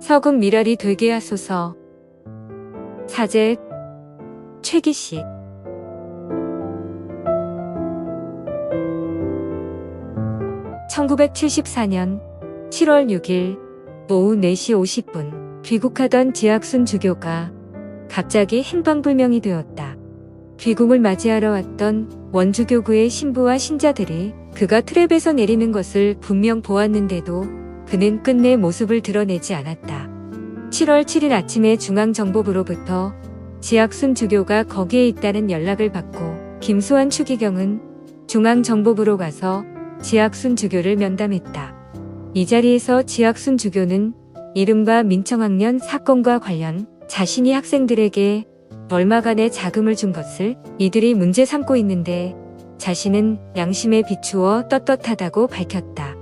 서금 미랄이 되게 하소서. 사제 최기식. (1974년 7월 6일) 오후 4시 50분 귀국하던 지학순 주교가 갑자기 행방불명이 되었다. 귀국을 맞이하러 왔던 원주교구의 신부와 신자들이 그가 트랩에서 내리는 것을 분명 보았는데도 그는 끝내 모습을 드러내지 않았다. 7월 7일 아침에 중앙정보부로부터 지학순 주교가 거기에 있다는 연락을 받고 김수환 추기경은 중앙정보부로 가서 지학순 주교를 면담했다. 이 자리에서 지학순 주교는 이른바 민청학년 사건과 관련 자신이 학생들에게 얼마간의 자금을 준 것을 이들이 문제 삼고 있는데 자신은 양심에 비추어 떳떳하다고 밝혔다.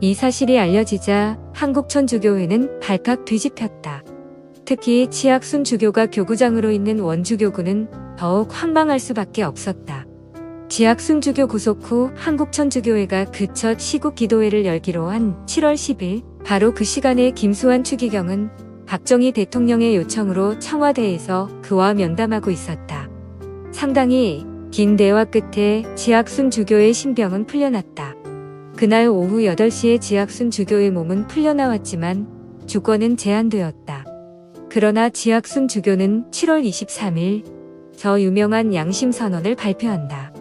이 사실이 알려지자 한국천주교회는 발칵 뒤집혔다. 특히 지학순 주교가 교구장으로 있는 원주교구는 더욱 황망할 수밖에 없었다. 지학순 주교 구속 후 한국천주교회가 그 첫 시국 기도회를 열기로 한 7월 10일 바로 그 시간에 김수환 추기경은 박정희 대통령의 요청으로 청와대에서 그와 면담하고 있었다. 상당히 긴 대화 끝에 지학순 주교의 신병은 풀려났다. 그날 오후 8시에 지학순 주교의 몸은 풀려나왔지만 주권은 제한되었다. 그러나 지학순 주교는 7월 23일 저 유명한 양심선언을 발표한다.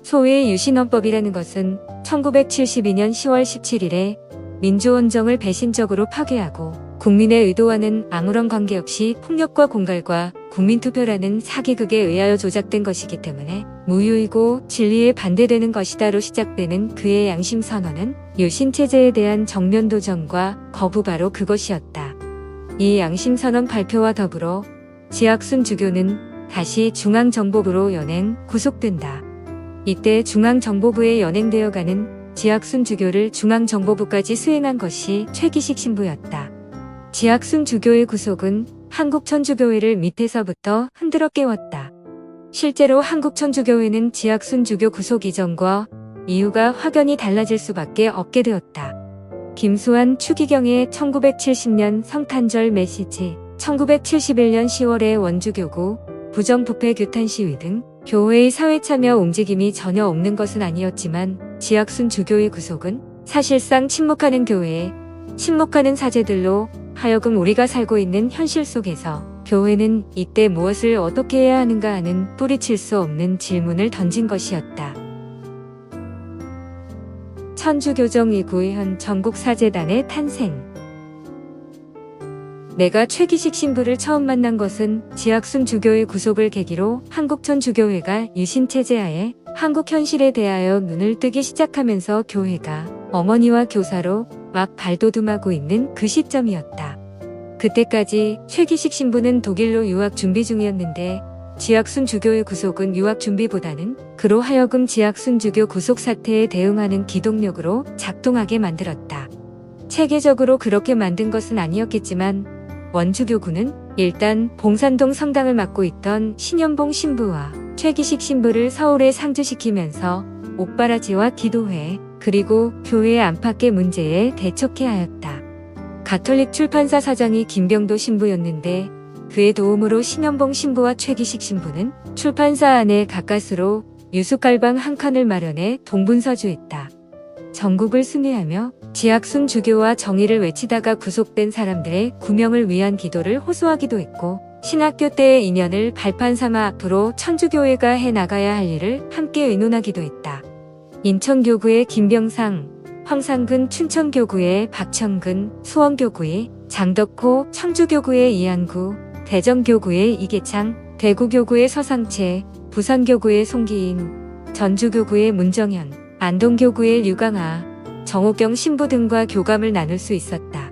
소위 유신헌법이라는 것은 1972년 10월 17일에 민주원정을 배신적으로 파괴하고 국민의 의도와는 아무런 관계없이 폭력과 공갈과 국민투표라는 사기극에 의하여 조작된 것이기 때문에 무효이고 진리에 반대되는 것이다로 시작되는 그의 양심선언은 유신체제에 대한 정면 도전과 거부 바로 그것이었다. 이 양심선언 발표와 더불어 지학순 주교는 다시 중앙정보부로 연행 구속된다. 이때 중앙정보부에 연행되어가는 지학순 주교를 중앙정보부까지 수행한 것이 최기식 신부였다. 지학순 주교의 구속은 한국천주교회를 밑에서부터 흔들어 깨웠다. 실제로 한국천주교회는 지학순 주교 구속 이전과 이후가 확연히 달라질 수밖에 없게 되었다. 김수환 추기경의 1970년 성탄절 메시지, 1971년 10월의 원주교구, 부정부패 규탄 시위 등 교회의 사회참여 움직임이 전혀 없는 것은 아니었지만 지학순 주교의 구속은 사실상 침묵하는 교회에 침묵하는 사제들로 하여금 우리가 살고 있는 현실 속에서 교회는 이때 무엇을 어떻게 해야 하는가 하는 뿌리칠 수 없는 질문을 던진 것이었다. 천주교정 이후 현 전국사제단의 탄생. 내가 최기식 신부를 처음 만난 것은 지학순 주교의 구속을 계기로 한국천주교회가 유신체제하에 한국 현실에 대하여 눈을 뜨기 시작하면서 교회가 어머니와 교사로 막 발돋움하고 있는 그 시점이었다. 그때까지 최기식 신부는 독일로 유학 준비 중이었는데 지학순 주교의 구속은 유학 준비보다는 그로 하여금 지학순 주교 구속 사태에 대응하는 기동력으로 작동하게 만들었다. 체계적으로 그렇게 만든 것은 아니었겠지만 원주교구는 일단 봉산동 성당을 맡고 있던 신현봉 신부와 최기식 신부를 서울에 상주시키면서 옥바라지와 기도회 그리고 교회 안팎의 문제에 대척해 하였다. 가톨릭 출판사 사장이 김병도 신부였는데 그의 도움으로 신현봉 신부와 최기식 신부는 출판사 안에 가까스로 유수깔방 한 칸을 마련해 동분서주했다. 전국을 순회하며 지학순 주교와 정의를 외치다가 구속된 사람들의 구명을 위한 기도를 호소하기도 했고 신학교 때의 인연을 발판 삼아 앞으로 천주교회가 해나가야 할 일을 함께 의논하기도 했다. 인천교구의 김병상, 황상근 춘천교구의 박청근, 수원교구의 장덕호, 청주교구의 이한구, 대전교구의 이계창, 대구교구의 서상채, 부산교구의 송기인, 전주교구의 문정현, 안동교구의 류강하, 정옥경 신부 등과 교감을 나눌 수 있었다.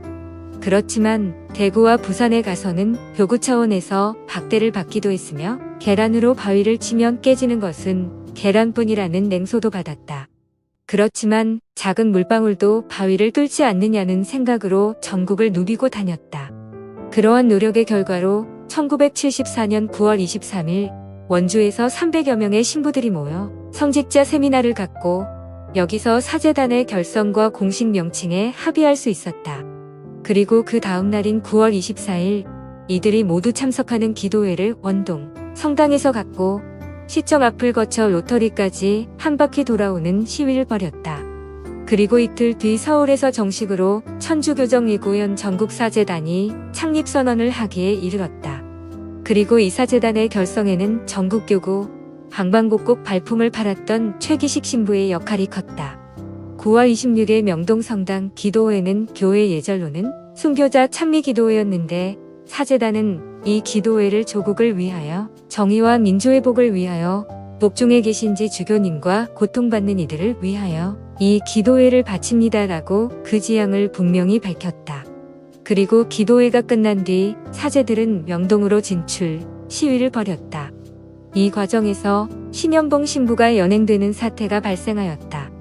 그렇지만 대구와 부산에 가서는 교구 차원에서 박대를 받기도 했으며 계란으로 바위를 치면 깨지는 것은 계란뿐이라는 냉소도 받았다. 그렇지만 작은 물방울도 바위를 뚫지 않느냐는 생각으로 전국을 누비고 다녔다. 그러한 노력의 결과로 1974년 9월 23일 원주에서 300여 명의 신부들이 모여 성직자 세미나를 갖고 여기서 사제단의 결성과 공식 명칭에 합의할 수 있었다. 그리고 그 다음 날인 9월 24일 이들이 모두 참석하는 기도회를 원동 성당에서 갖고 시청 앞을 거쳐 로터리까지 한 바퀴 돌아오는 시위를 벌였다. 그리고 이틀 뒤 서울에서 정식으로 천주교정의구현 전국사재단이 창립선언을 하기에 이르렀다. 그리고 이 사재단의 결성에는 전국교구, 방방곡곡 발품을 팔았던 최기식 신부의 역할이 컸다. 9월 26일 명동성당 기도회는 교회 예절로는 순교자 찬미기도회였는데 사재단은 이 기도회를 조국을 위하여 정의와 민주회복을 위하여 복중에 계신 지 주교님과 고통받는 이들을 위하여 이 기도회를 바칩니다라고 그 지향을 분명히 밝혔다. 그리고 기도회가 끝난 뒤 사제들은 명동으로 진출, 시위를 벌였다. 이 과정에서 신현봉 신부가 연행되는 사태가 발생하였다.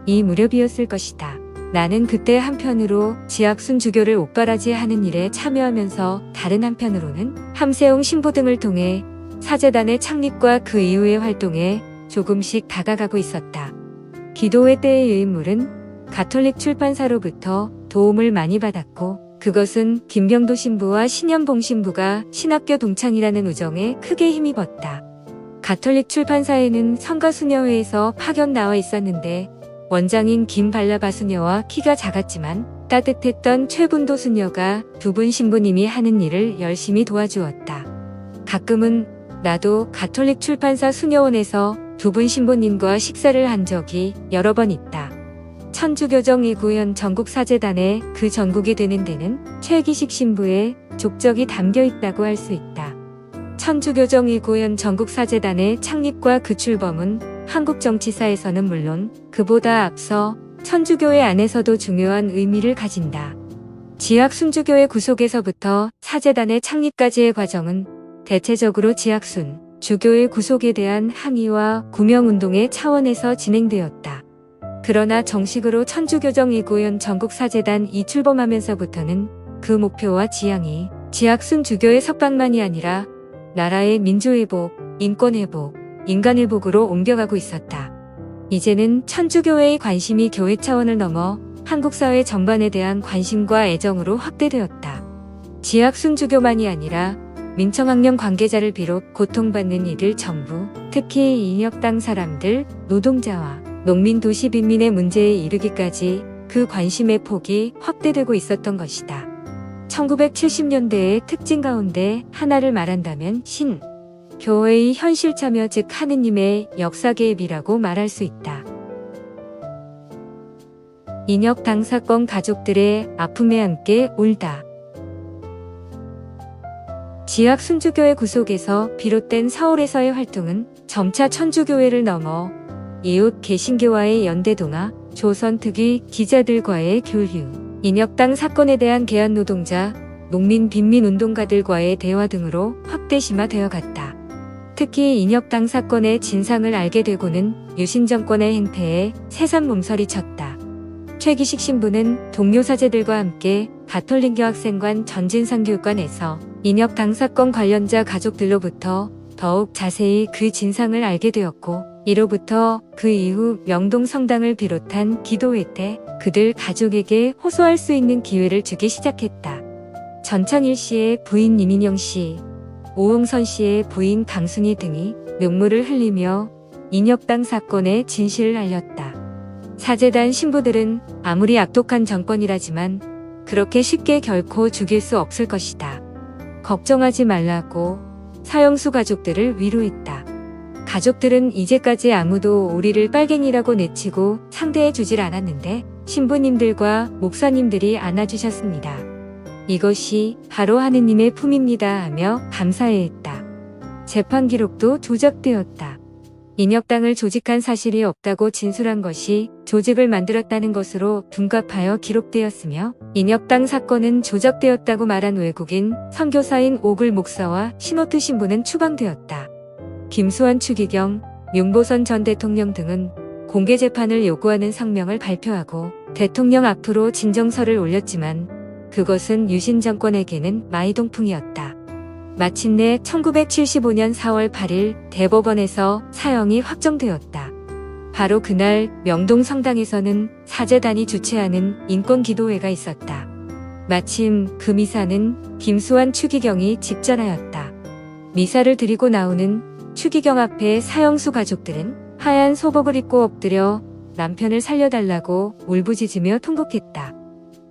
이 무렵이었을 것이다. 나는 그때 한편으로 지학순 주교를 옥바라지하는 일에 참여하면서 다른 한편으로는 함세웅 신부 등을 통해 사재단의 창립과 그 이후의 활동에 조금씩 다가가고 있었다. 기도회 때의 유인물은 가톨릭 출판사로부터 도움을 많이 받았고 그것은 김병도 신부와 신현봉 신부가 신학교 동창이라는 우정에 크게 힘입었다. 가톨릭 출판사에는 성가수녀회에서 파견 나와 있었는데 원장인 김발라바 수녀와 키가 작았지만 따뜻했던 최분도 수녀가 두 분 신부님이 하는 일을 열심히 도와주었다. 가끔은 나도 가톨릭 출판사 수녀원에서 두 분 신부님과 식사를 한 적이 여러 번 있다. 천주교정의구현 전국사재단의 그 전국이 되는 데는 최기식 신부의 족적이 담겨 있다고 할 수 있다. 천주교정의구현 전국사재단의 창립과 그 출범은 한국 정치사에서는 물론 그보다 앞서 천주교회 안에서도 중요한 의미를 가진다. 지학순주교의 구속에서부터 사재단의 창립까지의 과정은 대체적으로 지학순 주교의 구속에 대한 항의와 구명운동의 차원에서 진행되었다. 그러나 정식으로 천주교정의구현 전국사재단이 출범하면서부터는 그 목표와 지향이 지학순 주교의 석방만이 아니라 나라의 민주회복, 인권회복, 인간회복으로 옮겨가고 있었다. 이제는 천주교회의 관심이 교회 차원을 넘어 한국 사회 전반에 대한 관심과 애정으로 확대되었다. 지학순 주교만이 아니라 민청학령 관계자를 비롯 고통받는 이들 전부, 특히 인혁당 사람들, 노동자와 농민 도시 빈민의 문제에 이르기까지 그 관심의 폭이 확대되고 있었던 것이다. 1970년대의 특징 가운데 하나를 말한다면 교회의 현실 참여 즉 하느님의 역사 개입이라고 말할 수 있다. 인혁당 사건 가족들의 아픔에 함께 울다. 지학 순주교의 구속에서 비롯된 서울에서의 활동은 점차 천주교회를 넘어 이웃 개신교와의 연대동화, 조선특위 기자들과의 교류, 인혁당 사건에 대한 개한 노동자, 농민 빈민운동가들과의 대화 등으로 확대 심화되어 갔다. 특히 인혁당 사건의 진상을 알게 되고는 유신 정권의 행태에 새삼 몸서리 쳤다. 최기식 신부는 동료 사제들과 함께 가톨릭 여학생관 전진상교육관에서 인혁당 사건 관련자 가족들로부터 더욱 자세히 그 진상을 알게 되었고 이로부터 그 이후 명동 성당을 비롯한 기도회 때 그들 가족에게 호소할 수 있는 기회를 주기 시작했다. 전창일 씨의 부인 이민영 씨, 오홍선 씨의 부인 강순희 등이 눈물을 흘리며 인혁당 사건의 진실을 알렸다. 사재단 신부들은 아무리 악독한 정권이라지만 그렇게 쉽게 결코 죽일 수 없을 것이다. 걱정하지 말라고 사형수 가족들을 위로했다. 가족들은 이제까지 아무도 우리를 빨갱이라고 내치고 상대해 주질 않았는데 신부님들과 목사님들이 안아주셨습니다. 이것이 바로 하느님의 품입니다 하며 감사해했다. 재판 기록도 조작되었다. 인혁당을 조직한 사실이 없다고 진술한 것이 조직을 만들었다는 것으로 둔갑하여 기록되었으며 인혁당 사건은 조작되었다고 말한 외국인 선교사인 오글 목사와 신호트 신부는 추방되었다. 김수환 추기경, 윤보선 전 대통령 등은 공개 재판을 요구하는 성명을 발표하고 대통령 앞으로 진정서를 올렸지만 그것은 유신 정권에게는 마이동풍이었다. 마침내 1975년 4월 8일 대법원에서 사형이 확정되었다. 바로 그날 명동 성당에서는 사재단이 주최하는 인권기도회가 있었다. 마침 그 미사는 김수환 추기경이 집전하였다. 미사를 드리고 나오는 추기경 앞에 사형수 가족들은 하얀 소복을 입고 엎드려 남편을 살려달라고 울부짖으며 통곡했다.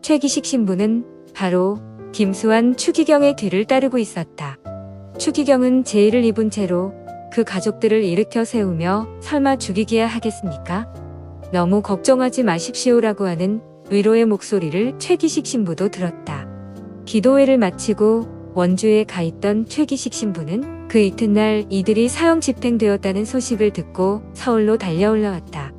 최기식 신부는 바로 김수환 추기경의 뒤를 따르고 있었다. 추기경은 제의를 입은 채로 그 가족들을 일으켜 세우며 설마 죽이기야 하겠습니까? 너무 걱정하지 마십시오라고 하는 위로의 목소리를 최기식 신부도 들었다. 기도회를 마치고 원주에 가 있던 최기식 신부는 그 이튿날 이들이 사형 집행되었다는 소식을 듣고 서울로 달려 올라왔다.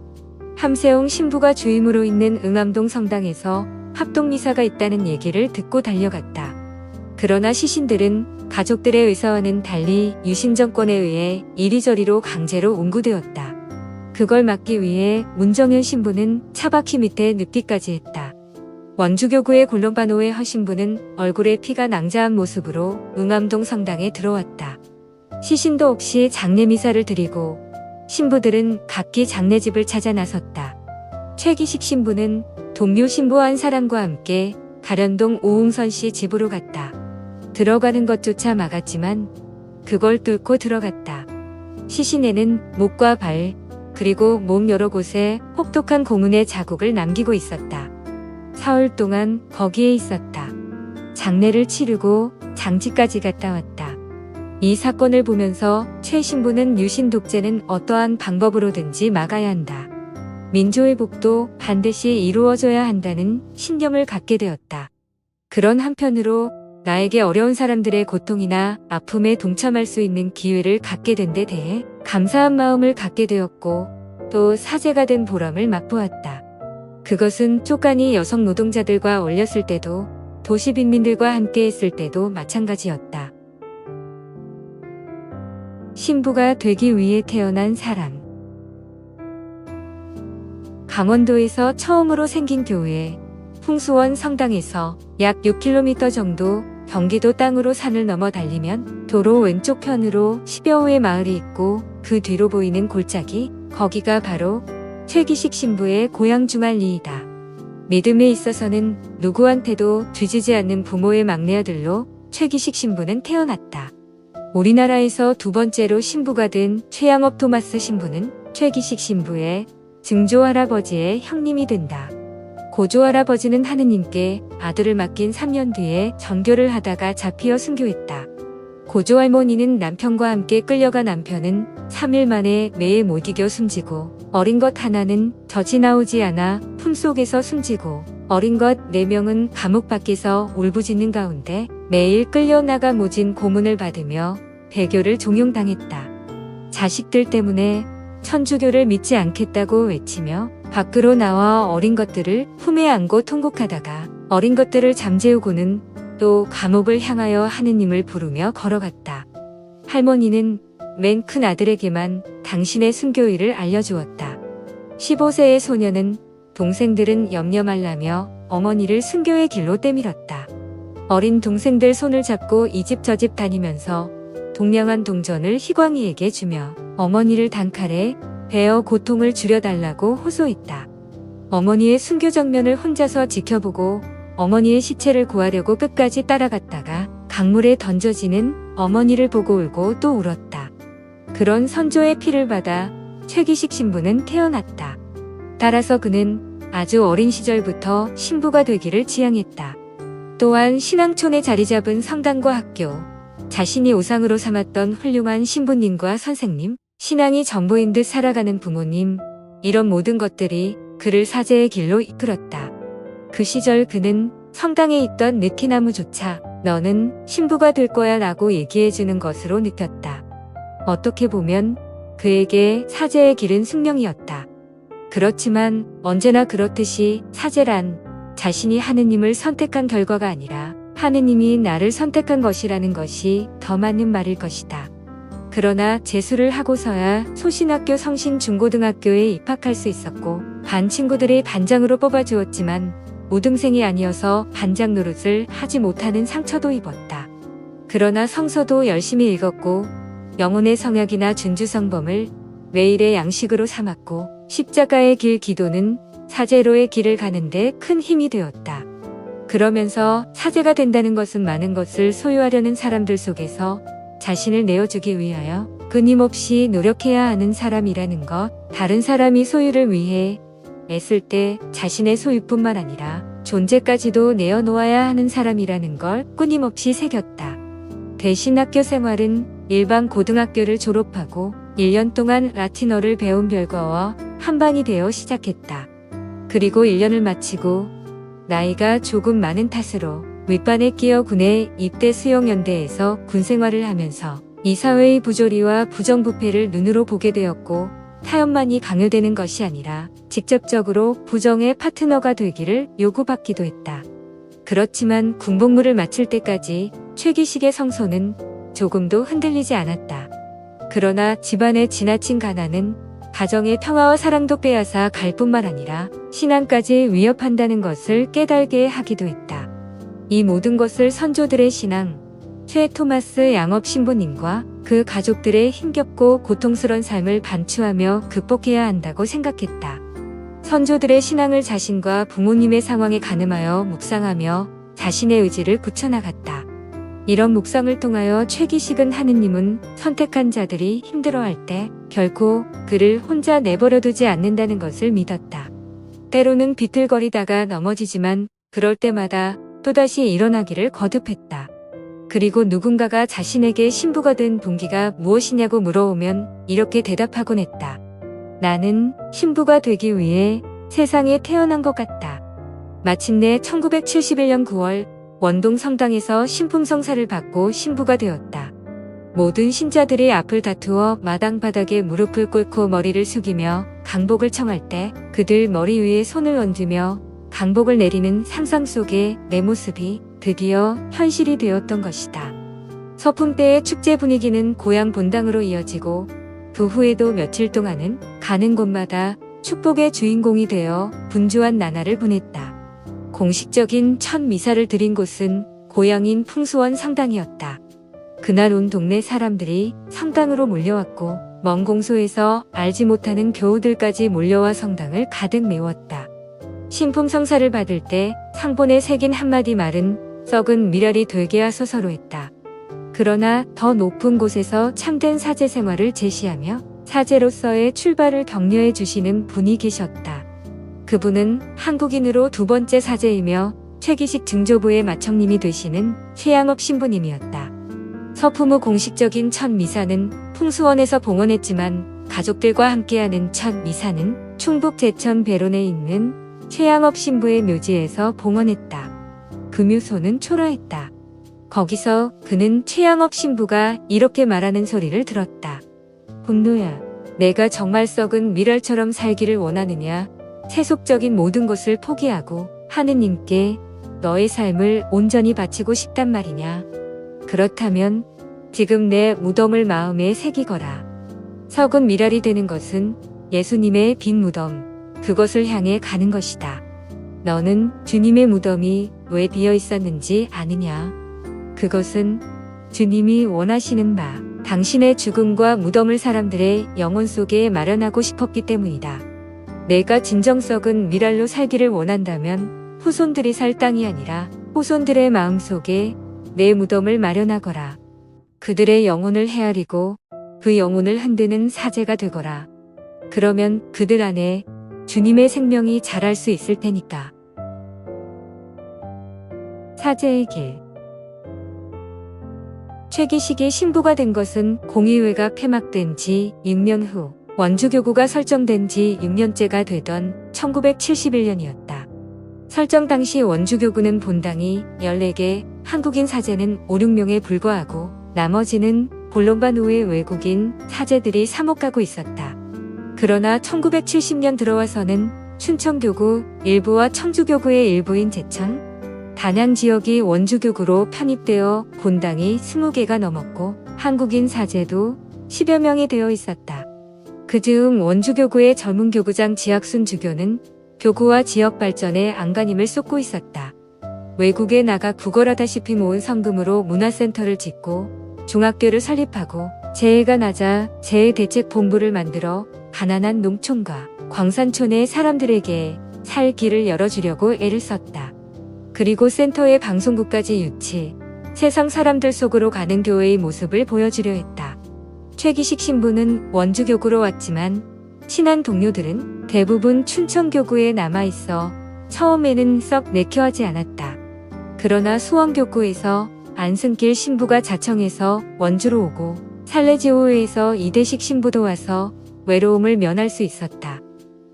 함세웅 신부가 주임으로 있는 응암동 성당에서 합동미사가 있다는 얘기를 듣고 달려갔다. 그러나 시신들은 가족들의 의사와는 달리 유신 정권에 의해 이리저리로 강제로 운구되었다. 그걸 막기 위해 문정현 신부는 차바퀴 밑에 눕기까지 했다. 원주교구의 굴론반호의 허 신부는 얼굴에 피가 낭자한 모습으로 응암동 성당에 들어왔다. 시신도 없이 장례미사를 드리고 신부들은 각기 장례집을 찾아 나섰다. 최기식 신부는 동료 신부 한 사람과 함께 가련동 오웅선 씨 집으로 갔다. 들어가는 것조차 막았지만 그걸 뚫고 들어갔다. 시신에는 목과 발, 그리고 몸 여러 곳에 혹독한 고문의 자국을 남기고 있었다. 사흘 동안 거기에 있었다. 장례를 치르고 장지까지 갔다 왔다. 이 사건을 보면서 최 신부는 유신 독재는 어떠한 방법으로든지 막아야 한다. 민족의복도 반드시 이루어져야 한다는 신념을 갖게 되었다. 그런 한편으로 나에게 어려운 사람들의 고통이나 아픔에 동참할 수 있는 기회를 갖게 된 데 대해 감사한 마음을 갖게 되었고 또 사제가 된 보람을 맛보았다. 그것은 쪽간이 여성 노동자들과 어울렸을 때도 도시 빈민들과 함께 했을 때도 마찬가지였다. 신부가 되기 위해 태어난 사람. 강원도에서 처음으로 생긴 교회, 풍수원 성당에서 약 6km 정도 경기도 땅으로 산을 넘어 달리면 도로 왼쪽 편으로 10여 호의 마을이 있고 그 뒤로 보이는 골짜기, 거기가 바로 최기식 신부의 고향 중할리이다. 믿음에 있어서는 누구한테도 뒤지지 않는 부모의 막내 아들로 최기식 신부는 태어났다. 우리나라에서 두 번째로 신부가 된 최양업 토마스 신부는 최기식 신부의 증조할아버지의 형님이 된다. 고조할아버지는 하느님께 아들을 맡긴 3년 뒤에 전교를 하다가 잡히어 순교했다. 고조할머니는 남편과 함께 끌려가 남편은 3일 만에 매에 못 이겨 숨지고 어린 것 하나는 젖이 나오지 않아 품속에서 숨지고 어린 것 4명은 감옥 밖에서 울부짖는 가운데 매일 끌려나가 모진 고문을 받으며 배교를 종용당했다. 자식들 때문에 천주교를 믿지 않겠다고 외치며 밖으로 나와 어린 것들을 품에 안고 통곡하다가 어린 것들을 잠재우고는 또 감옥을 향하여 하느님을 부르며 걸어갔다. 할머니는 맨 큰 아들에게만 당신의 순교일을 알려주었다. 15세의 소녀는 동생들은 염려 말라며 어머니를 순교의 길로 떼밀었다. 어린 동생들 손을 잡고 이 집 저 집 다니면서 동량한 동전을 희광이에게 주며 어머니를 단칼에 베어 고통을 줄여달라고 호소했다. 어머니의 순교 장면을 혼자서 지켜보고 어머니의 시체를 구하려고 끝까지 따라갔다가 강물에 던져지는 어머니를 보고 울고 또 울었다. 그런 선조의 피를 받아 최기식 신부는 태어났다. 따라서 그는 아주 어린 시절부터 신부가 되기를 지향했다. 또한 신앙촌에 자리 잡은 성당과 학교, 자신이 우상으로 삼았던 훌륭한 신부님과 선생님, 신앙이 전부인 듯 살아가는 부모님, 이런 모든 것들이 그를 사제의 길로 이끌었다. 그 시절 그는 성당에 있던 느티나무조차 너는 신부가 될 거야 라고 얘기해주는 것으로 느꼈다. 어떻게 보면 그에게 사제의 길은 숙명이었다. 그렇지만 언제나 그렇듯이 사제란 자신이 하느님을 선택한 결과가 아니라 하느님이 나를 선택한 것이라는 것이 더 맞는 말일 것이다. 그러나 재수를 하고서야 소신학교 성신중고등학교에 입학할 수 있었고 반 친구들이 반장으로 뽑아주었지만 우등생이 아니어서 반장 노릇을 하지 못하는 상처도 입었다. 그러나 성서도 열심히 읽었고 영혼의 성약이나 준주성범을 매일의 양식으로 삼았고 십자가의 길 기도는 사제로의 길을 가는데 큰 힘이 되었다. 그러면서 사제가 된다는 것은 많은 것을 소유하려는 사람들 속에서 자신을 내어주기 위하여 끊임없이 노력해야 하는 사람이라는 것, 다른 사람이 소유를 위해 애쓸 때 자신의 소유뿐만 아니라 존재까지도 내어놓아야 하는 사람이라는 걸 끊임없이 새겼다. 대신 학교 생활은 일반 고등학교를 졸업하고 1년 동안 라틴어를 배운 별거와 한방이 되어 시작했다. 그리고 1년을 마치고 나이가 조금 많은 탓으로 윗반에 끼어 군에 입대 수용연대에서 군생활을 하면서 이 사회의 부조리와 부정부패를 눈으로 보게 되었고 타협만이 강요되는 것이 아니라 직접적으로 부정의 파트너가 되기를 요구받기도 했다. 그렇지만 군복무를 마칠 때까지 최기식의 성소는 조금도 흔들리지 않았다. 그러나 집안의 지나친 가난은 가정의 평화와 사랑도 빼앗아 갈 뿐만 아니라 신앙까지 위협한다는 것을 깨달게 하기도 했다. 이 모든 것을 선조들의 신앙, 최 토마스 양업 신부님과 그 가족들의 힘겹고 고통스러운 삶을 반추하며 극복해야 한다고 생각했다. 선조들의 신앙을 자신과 부모님의 상황에 가늠하여 묵상하며 자신의 의지를 굳혀나갔다. 이런 묵상을 통하여 최기식은 하느님은 선택한 자들이 힘들어할 때 결코 그를 혼자 내버려두지 않는다는 것을 믿었다. 때로는 비틀거리다가 넘어지지만 그럴 때마다 또다시 일어나기를 거듭했다. 그리고 누군가가 자신에게 신부가 된 동기가 무엇이냐고 물어오면 이렇게 대답하곤 했다. 나는 신부가 되기 위해 세상에 태어난 것 같다. 마침내 1971년 9월 원동 성당에서 신품성사를 받고 신부가 되었다. 모든 신자들이 앞을 다투어 마당 바닥에 무릎을 꿇고 머리를 숙이며 강복을 청할 때 그들 머리 위에 손을 얹으며 강복을 내리는 상상 속에 내 모습이 드디어 현실이 되었던 것이다. 서품 때의 축제 분위기는 고향 본당으로 이어지고 그 후에도 며칠 동안은 가는 곳마다 축복의 주인공이 되어 분주한 나날을 보냈다. 공식적인 첫 미사를 드린 곳은 고향인 풍수원 성당이었다. 그날 온 동네 사람들이 성당으로 몰려왔고 먼 공소에서 알지 못하는 교우들까지 몰려와 성당을 가득 메웠다. 신품성사를 받을 때 상본에 새긴 한마디 말은 썩은 미랄이 되게 하소서로 했다. 그러나 더 높은 곳에서 참된 사제 생활을 제시하며 사제로서의 출발을 격려해 주시는 분이 계셨다. 그분은 한국인으로 두 번째 사제이며 최기식 증조부의 마청님이 되시는 최양업 신부님이었다. 서품 후 공식적인 첫 미사는 풍수원에서 봉헌했지만 가족들과 함께하는 첫 미사는 충북 제천 배론에 있는 최양업 신부의 묘지에서 봉헌했다. 그 묘소는 초라했다. 거기서 그는 최양업 신부가 이렇게 말하는 소리를 들었다. 혼노야, 내가 정말 썩은 미랄처럼 살기를 원하느냐? 세속적인 모든 것을 포기하고 하느님께 너의 삶을 온전히 바치고 싶단 말이냐? 그렇다면 지금 내 무덤을 마음에 새기거라. 썩은 미랄이 되는 것은 예수님의 빈 무덤, 그것을 향해 가는 것이다. 너는 주님의 무덤이 왜 비어 있었는지 아느냐? 그것은 주님이 원하시는 바, 당신의 죽음과 무덤을 사람들의 영혼 속에 마련하고 싶었기 때문이다. 내가 진정 썩은 미랄로 살기를 원한다면 후손들이 살 땅이 아니라 후손들의 마음 속에 내 무덤을 마련하거라. 그들의 영혼을 헤아리고 그 영혼을 흔드는 사제가 되거라. 그러면 그들 안에 주님의 생명이 자랄 수 있을 테니까. 사제의 길. 최기식이 신부가 된 것은 공의회가 폐막된 지 6년 후 원주교구가 설정된 지 6년째가 되던 1971년이었다. 설정 당시 원주교구는 본당이 14개, 한국인 사제는 5, 6명에 불과하고 나머지는 본론반 후의 외국인 사제들이 사목하고 있었다. 그러나 1970년 들어와서는 춘천교구 일부와 청주교구의 일부인 제천, 단양 지역이 원주교구로 편입되어 본당이 20개가 넘었고 한국인 사제도 10여 명이 되어 있었다. 그 즈음 원주교구의 젊은 교구장 지학순 주교는 교구와 지역 발전에 안간힘을 쏟고 있었다. 외국에 나가 구걸하다시피 모은 성금으로 문화센터를 짓고 중학교를 설립하고 재해가 나자 재해대책본부를 만들어 가난한 농촌과 광산촌의 사람들에게 살 길을 열어주려고 애를 썼다. 그리고 센터의 방송국까지 유치, 세상 사람들 속으로 가는 교회의 모습을 보여주려 했다. 최기식 신부는 원주교구로 왔지만 친한 동료들은 대부분 춘천교구에 남아있어 처음에는 썩 내켜하지 않았다. 그러나 수원교구에서 안승길 신부가 자청해서 원주로 오고 살레지오에서 이대식 신부도 와서 외로움을 면할 수 있었다.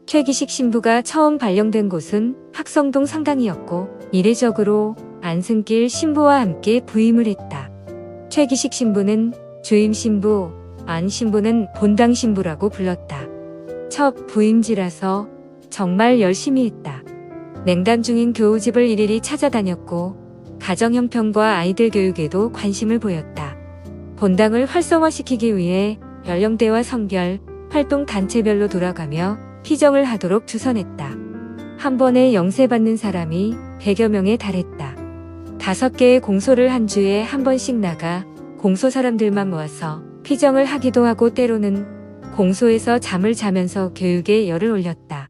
최기식 신부가 처음 발령된 곳은 학성동 성당이었고 이례적으로 안승길 신부와 함께 부임을 했다. 최기식 신부는 주임 신부, 안 신부는 본당 신부라고 불렀다. 첫 부임지라서 정말 열심히 했다. 냉담 중인 교우집을 일일이 찾아다녔고 가정 형편과 아이들 교육에도 관심을 보였다. 본당을 활성화시키기 위해 연령대와 성별, 활동 단체별로 돌아가며 피정을 하도록 주선했다. 한 번에 영세받는 사람이 100여 명에 달했다. 5개의 공소를 한 주에 한 번씩 나가 공소 사람들만 모아서 피정을 하기도 하고 때로는 공소에서 잠을 자면서 교육에 열을 올렸다.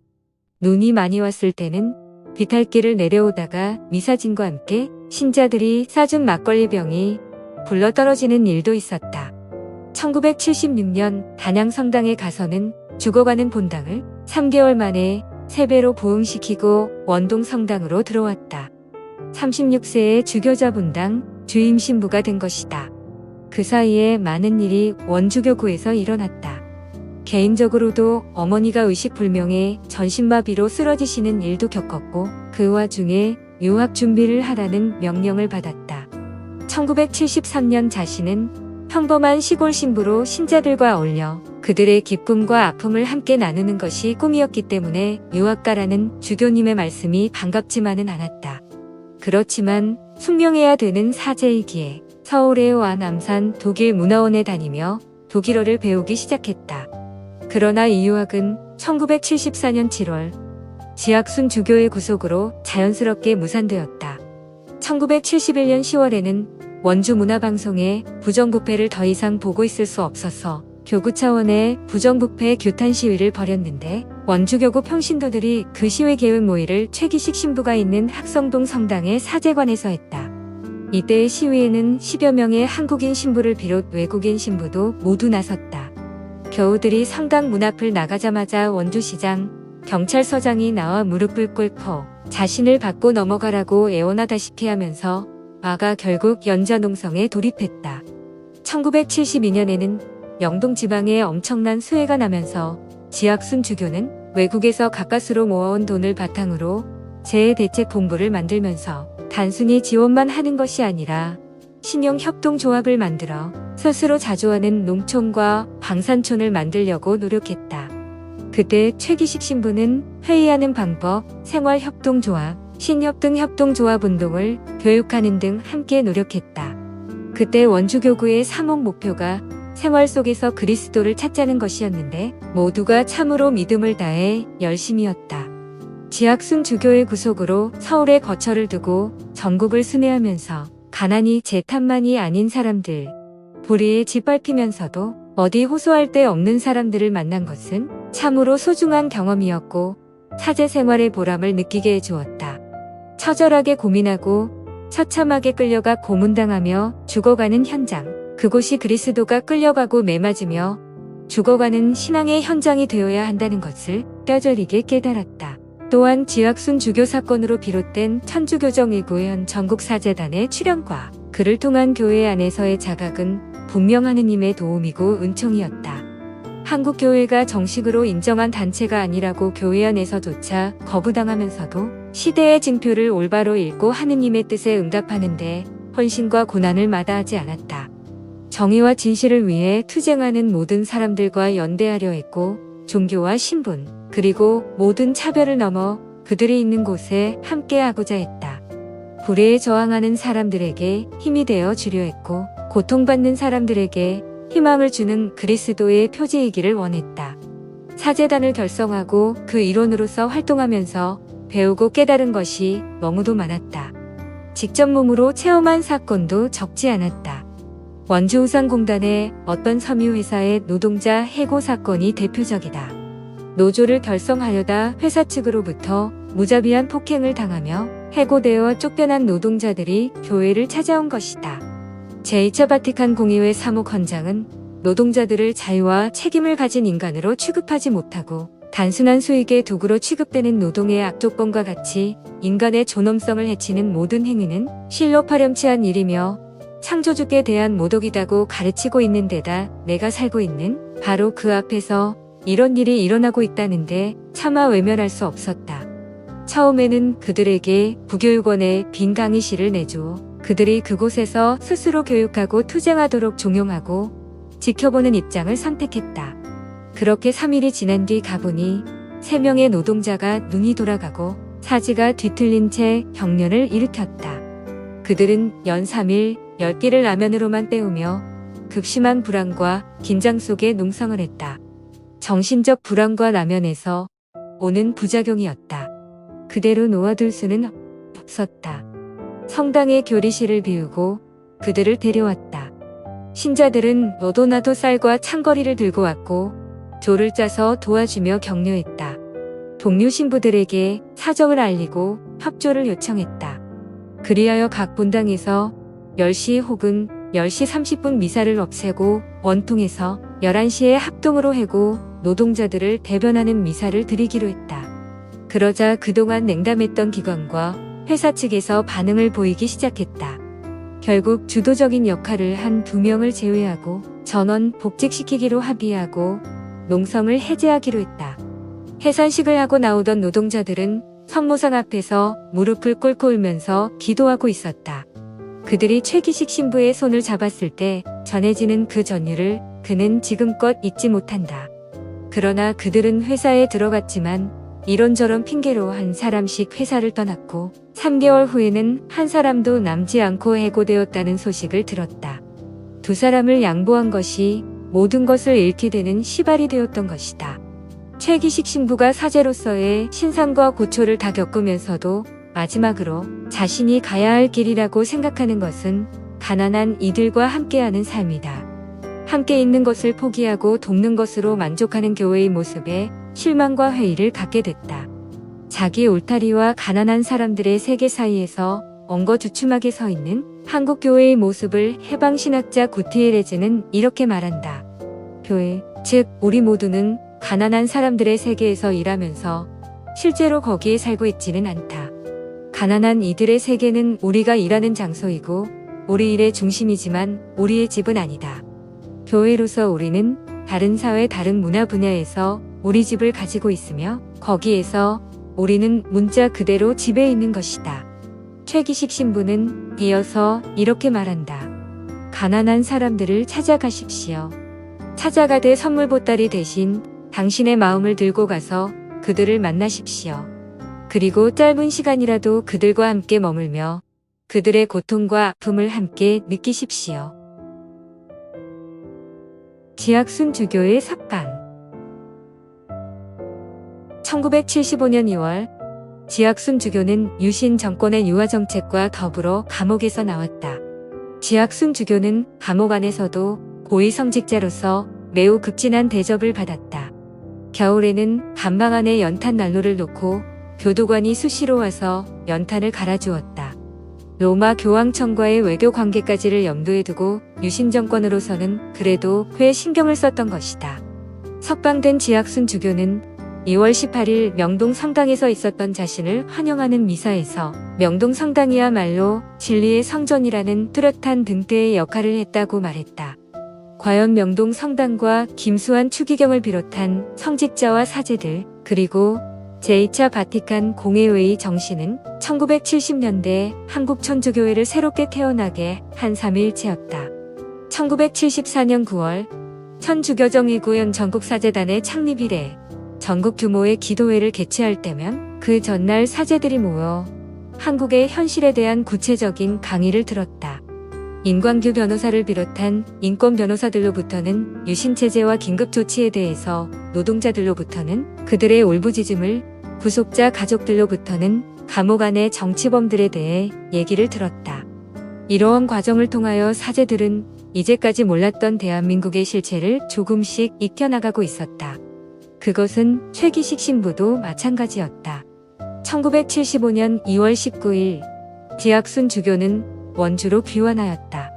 눈이 많이 왔을 때는 비탈길을 내려오다가 미사진과 함께 신자들이 싸준 막걸리 병이 굴러떨어지는 일도 있었다. 1976년 단양성당에 가서는 죽어가는 본당을 3개월 만에 3배로 부흥시키고 원동성당으로 들어왔다. 36세의 주교자 본당 주임 신부가 된 것이다. 그 사이에 많은 일이 원주교구에서 일어났다. 개인적으로도 어머니가 의식불명의 전신마비로 쓰러지시는 일도 겪었고 그 와중에 유학 준비를 하라는 명령을 받았다. 1973년 자신은 평범한 시골 신부로 신자들과 어울려 그들의 기쁨과 아픔을 함께 나누는 것이 꿈이었기 때문에 유학 가라는 주교님의 말씀이 반갑지만은 않았다. 그렇지만 숙명해야 되는 사제이기에 서울의 남산 독일 문화원에 다니며 독일어를 배우기 시작했다. 그러나 이 유학은 1974년 7월 지학순 주교의 구속으로 자연스럽게 무산되었다. 1971년 10월에는 원주 문화방송에 부정부패를 더 이상 보고 있을 수 없어서 교구 차원의 부정부패 규탄 시위를 벌였는데 원주교구 평신도들이 그 시위 계획 모의를 최기식 신부가 있는 학성동 성당의 사제관에서 했다. 이때의 시위에는 10여 명의 한국인 신부를 비롯 외국인 신부도 모두 나섰다. 교우들이 성당 문 앞을 나가자마자 원주시장, 경찰서장이 나와 무릎을 꿇고 자신을 받고 넘어가라고 애원하다시피 하면서 와가 결국 연좌농성에 돌입했다. 1972년에는 영동 지방에 엄청난 수해가 나면서 지학순 주교는 외국에서 가까스로 모아온 돈을 바탕으로 재해대책본부를 만들면서 단순히 지원만 하는 것이 아니라 신용협동조합을 만들어 스스로 자주하는 농촌과 방산촌을 만들려고 노력했다. 그때 최기식 신부는 회의하는 방법, 생활협동조합, 신협등협동조합 운동을 교육하는 등 함께 노력했다. 그때 원주교구의 3억 목표가 생활 속에서 그리스도를 찾자는 것이었는데 모두가 참으로 믿음을 다해 열심이었다. 지학순 주교의 구속으로 서울에 거처를 두고 전국을 순회하면서 가난이 제 탓만이 아닌 사람들, 불의에 짓밟히면서도 어디 호소할 데 없는 사람들을 만난 것은 참으로 소중한 경험이었고 사제 생활의 보람을 느끼게 해주었다. 처절하게 고민하고 처참하게 끌려가 고문당하며 죽어가는 현장, 그곳이 그리스도가 끌려가고 매맞으며 죽어가는 신앙의 현장이 되어야 한다는 것을 뼈저리게 깨달았다. 또한 지학순 주교 사건으로 비롯된 천주교정의구현 전국사재단의 출연과 그를 통한 교회 안에서의 자각은 분명 하느님의 도움이고 은총이었다. 한국교회가 정식으로 인정한 단체가 아니라고 교회 안에서조차 거부당하면서도 시대의 징표를 올바로 읽고 하느님의 뜻에 응답하는데 헌신과 고난을 마다하지 않았다. 정의와 진실을 위해 투쟁하는 모든 사람들과 연대하려 했고 종교와 신분, 그리고 모든 차별을 넘어 그들이 있는 곳에 함께하고자 했다. 불의에 저항하는 사람들에게 힘이 되어 주려 했고 고통받는 사람들에게 희망을 주는 그리스도의 표지이기를 원했다. 사제단을 결성하고 그 일원으로서 활동하면서 배우고 깨달은 것이 너무도 많았다. 직접 몸으로 체험한 사건도 적지 않았다. 원주우산공단의 어떤 섬유회사의 노동자 해고 사건이 대표적이다. 노조를 결성하려다 회사 측으로부터 무자비한 폭행을 당하며 해고되어 쫓겨난 노동자들이 교회를 찾아온 것이다. 제2차 바티칸 공의회 사무헌장은 노동자들을 자유와 책임을 가진 인간으로 취급하지 못하고 단순한 수익의 도구로 취급되는 노동의 악조건과 같이 인간의 존엄성을 해치는 모든 행위는 실로 파렴치한 일이며 창조주께 대한 모독이다고 가르치고 있는 데다 내가 살고 있는 바로 그 앞에서 이런 일이 일어나고 있다는데 차마 외면할 수 없었다. 처음에는 그들에게 부교육원에 빈 강의실을 내주어 그들이 그곳에서 스스로 교육하고 투쟁하도록 종용하고 지켜보는 입장을 선택했다. 그렇게 3일이 지난 뒤 가보니 3명의 노동자가 눈이 돌아가고 사지가 뒤틀린 채 경련을 일으켰다. 그들은 연 3일 10끼를 라면으로만 때우며 극심한 불안과 긴장 속에 농성을 했다. 정신적 불안과 라면에서 오는 부작용이었다. 그대로 놓아둘 수는 없었다. 성당의 교리실을 비우고 그들을 데려왔다. 신자들은 너도 나도 쌀과 창거리를 들고 왔고 조를 짜서 도와주며 격려했다. 동료 신부들에게 사정을 알리고 협조를 요청했다. 그리하여 각 본당에서 10시 혹은 10시 30분 미사를 없애고 원통에서 11시에 합동으로 해고 노동자들을 대변하는 미사를 드리기로 했다. 그러자 그동안 냉담했던 기관과 회사 측에서 반응을 보이기 시작했다. 결국 주도적인 역할을 한 2명을 제외하고 전원 복직시키기로 합의하고 농성을 해제하기로 했다. 해산식을 하고 나오던 노동자들은 성모상 앞에서 무릎을 꿇고 울면서 기도하고 있었다. 그들이 최기식 신부의 손을 잡았을 때 전해지는 그 전율을 그는 지금껏 잊지 못한다. 그러나 그들은 회사에 들어갔지만 이런저런 핑계로 한 사람씩 회사를 떠났고 3개월 후에는 한 사람도 남지 않고 해고되었다는 소식을 들었다. 2사람을 양보한 것이 모든 것을 잃게 되는 시발이 되었던 것이다. 최기식 신부가 사제로서의 신상과 고초를 다 겪으면서도 마지막으로 자신이 가야 할 길이라고 생각하는 것은 가난한 이들과 함께하는 삶이다. 함께 있는 것을 포기하고 돕는 것으로 만족하는 교회의 모습에 실망과 회의를 갖게 됐다. 자기 울타리와 가난한 사람들의 세계 사이에서 엉거주춤하게 서 있는 한국 교회의 모습을 해방신학자 구티에레즈는 이렇게 말한다. 교회, 즉 우리 모두는 가난한 사람들의 세계에서 일하면서 실제로 거기에 살고 있지는 않다. 가난한 이들의 세계는 우리가 일하는 장소이고 우리 일의 중심이지만 우리의 집은 아니다. 교회로서 우리는 다른 사회 다른 문화 분야에서 우리 집을 가지고 있으며 거기에서 우리는 문자 그대로 집에 있는 것이다. 최기식 신부는 이어서 이렇게 말한다. 가난한 사람들을 찾아가십시오. 찾아가되 선물 보따리 대신 당신의 마음을 들고 가서 그들을 만나십시오. 그리고 짧은 시간이라도 그들과 함께 머물며 그들의 고통과 아픔을 함께 느끼십시오. 지학순 주교의 삭방. 1975년 2월 지학순 주교는 유신 정권의 유화 정책과 더불어 감옥에서 나왔다. 지학순 주교는 감옥 안에서도 고위성직자로서 매우 극진한 대접을 받았다. 겨울에는 감방 안에 연탄 난로를 놓고 교도관이 수시로 와서 연탄을 갈아주었다. 로마 교황청과의 외교 관계까지를 염두에 두고 유신 정권으로서는 그래도 꽤 신경을 썼던 것이다. 석방된 지학순 주교는 2월 18일 명동 성당에서 있었던 자신을 환영하는 미사에서 명동 성당이야말로 진리의 성전이라는 뚜렷한 등대의 역할을 했다고 말했다. 과연 명동 성당과 김수환 추기경을 비롯한 성직자와 사제들 그리고 제2차 바티칸 공회의의 정신은 1970년대 한국 천주교회를 새롭게 태어나게 한 3일체였다. 1974년 9월 천주교정의구현 전국사제단의 창립 이래 전국 규모의 기도회를 개최할 때면 그 전날 사제들이 모여 한국의 현실에 대한 구체적인 강의를 들었다. 인광규 변호사를 비롯한 인권 변호사들로부터는 유신체제와 긴급조치에 대해서 노동자들로부터는 그들의 울부짖음을 구속자 가족들로부터는 감옥 안의 정치범들에 대해 얘기를 들었다. 이러한 과정을 통하여 사제들은 이제까지 몰랐던 대한민국의 실체를 조금씩 익혀나가고 있었다. 그것은 최기식 신부도 마찬가지였다. 1975년 2월 19일 지학순 주교는 원주로 귀환하였다.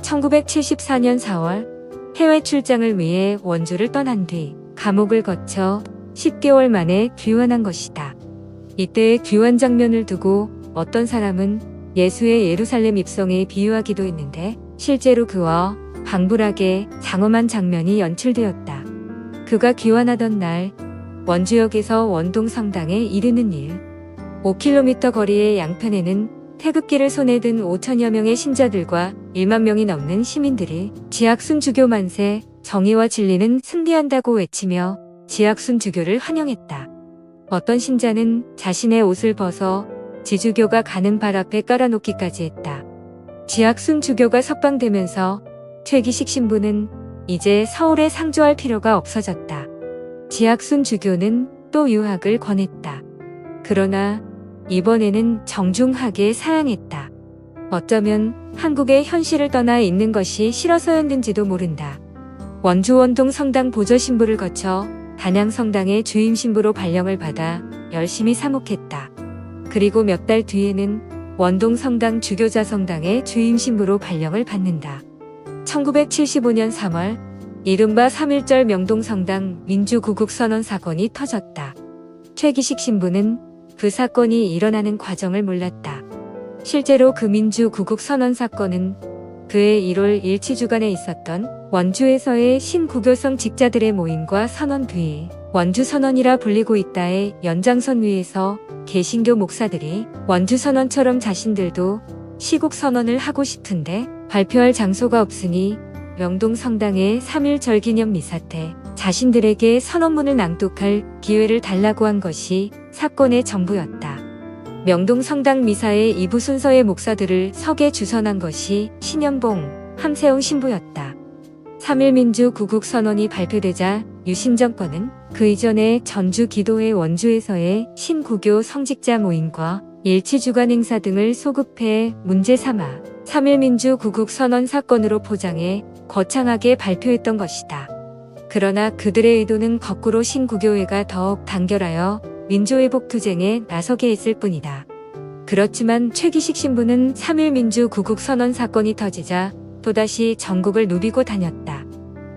1974년 4월 해외 출장을 위해 원주를 떠난 뒤 감옥을 거쳐 10개월 만에 귀환한 것이다. 이때의 귀환 장면을 두고 어떤 사람은 예수의 예루살렘 입성에 비유하기도 했는데 실제로 그와 방불하게 장엄한 장면이 연출되었다. 그가 귀환하던 날 원주역에서 원동 성당에 이르는 일. 5km 거리의 양편에는 태극기를 손에 든 5천여 명의 신자들과 1만 명이 넘는 시민들이 지학순 주교 만세, 정의와 진리는 승리한다고 외치며 지학순 주교를 환영했다. 어떤 신자는 자신의 옷을 벗어 지주교가 가는 발 앞에 깔아놓기까지 했다. 지학순 주교가 석방되면서 최기식 신부는 이제 서울에 상주할 필요가 없어졌다. 지학순 주교는 또 유학을 권했다. 그러나 이번에는 정중하게 사양했다. 어쩌면 한국의 현실을 떠나 있는 것이 싫어서였는지도 모른다. 원주 원동 성당 보조 신부를 거쳐 단양 성당의 주임 신부로 발령을 받아 열심히 사목했다. 그리고 몇 달 뒤에는 원동 성당 주교자 성당의 주임 신부로 발령을 받는다. 1975년 3월 이른바 3.1절 명동성당 민주구국선언 사건이 터졌다. 최기식 신부는 그 사건이 일어나는 과정을 몰랐다. 실제로 그 민주구국선언 사건은 그해 1월 일치주간에 있었던 원주에서의 신구교성 직자들의 모임과 선언 뒤 원주선언이라 불리고 있다의 연장선 위에서 개신교 목사들이 원주선언처럼 자신들도 시국선언을 하고 싶은데 발표할 장소가 없으니 명동성당의 3.1절 기념 미사 때 자신들에게 선언문을 낭독할 기회를 달라고 한 것이 사건의 전부였다. 명동성당 미사의 2부 순서의 목사들을 석에 주선한 것이 신연봉, 함세웅 신부였다. 3.1민주구국선언이 발표되자 유신 정권은 그 이전에 전주 기도회 원주에서의 신구교 성직자 모임과 일치주간 행사 등을 소급해 문제 삼아 3.1민주구국선언 사건으로 포장해 거창하게 발표했던 것이다. 그러나 그들의 의도는 거꾸로 신구교회가 더욱 단결하여 민주회복 투쟁에 나서게 했을 뿐이다. 그렇지만 최기식 신부는 3.1민주구국선언 사건이 터지자 또다시 전국을 누비고 다녔다.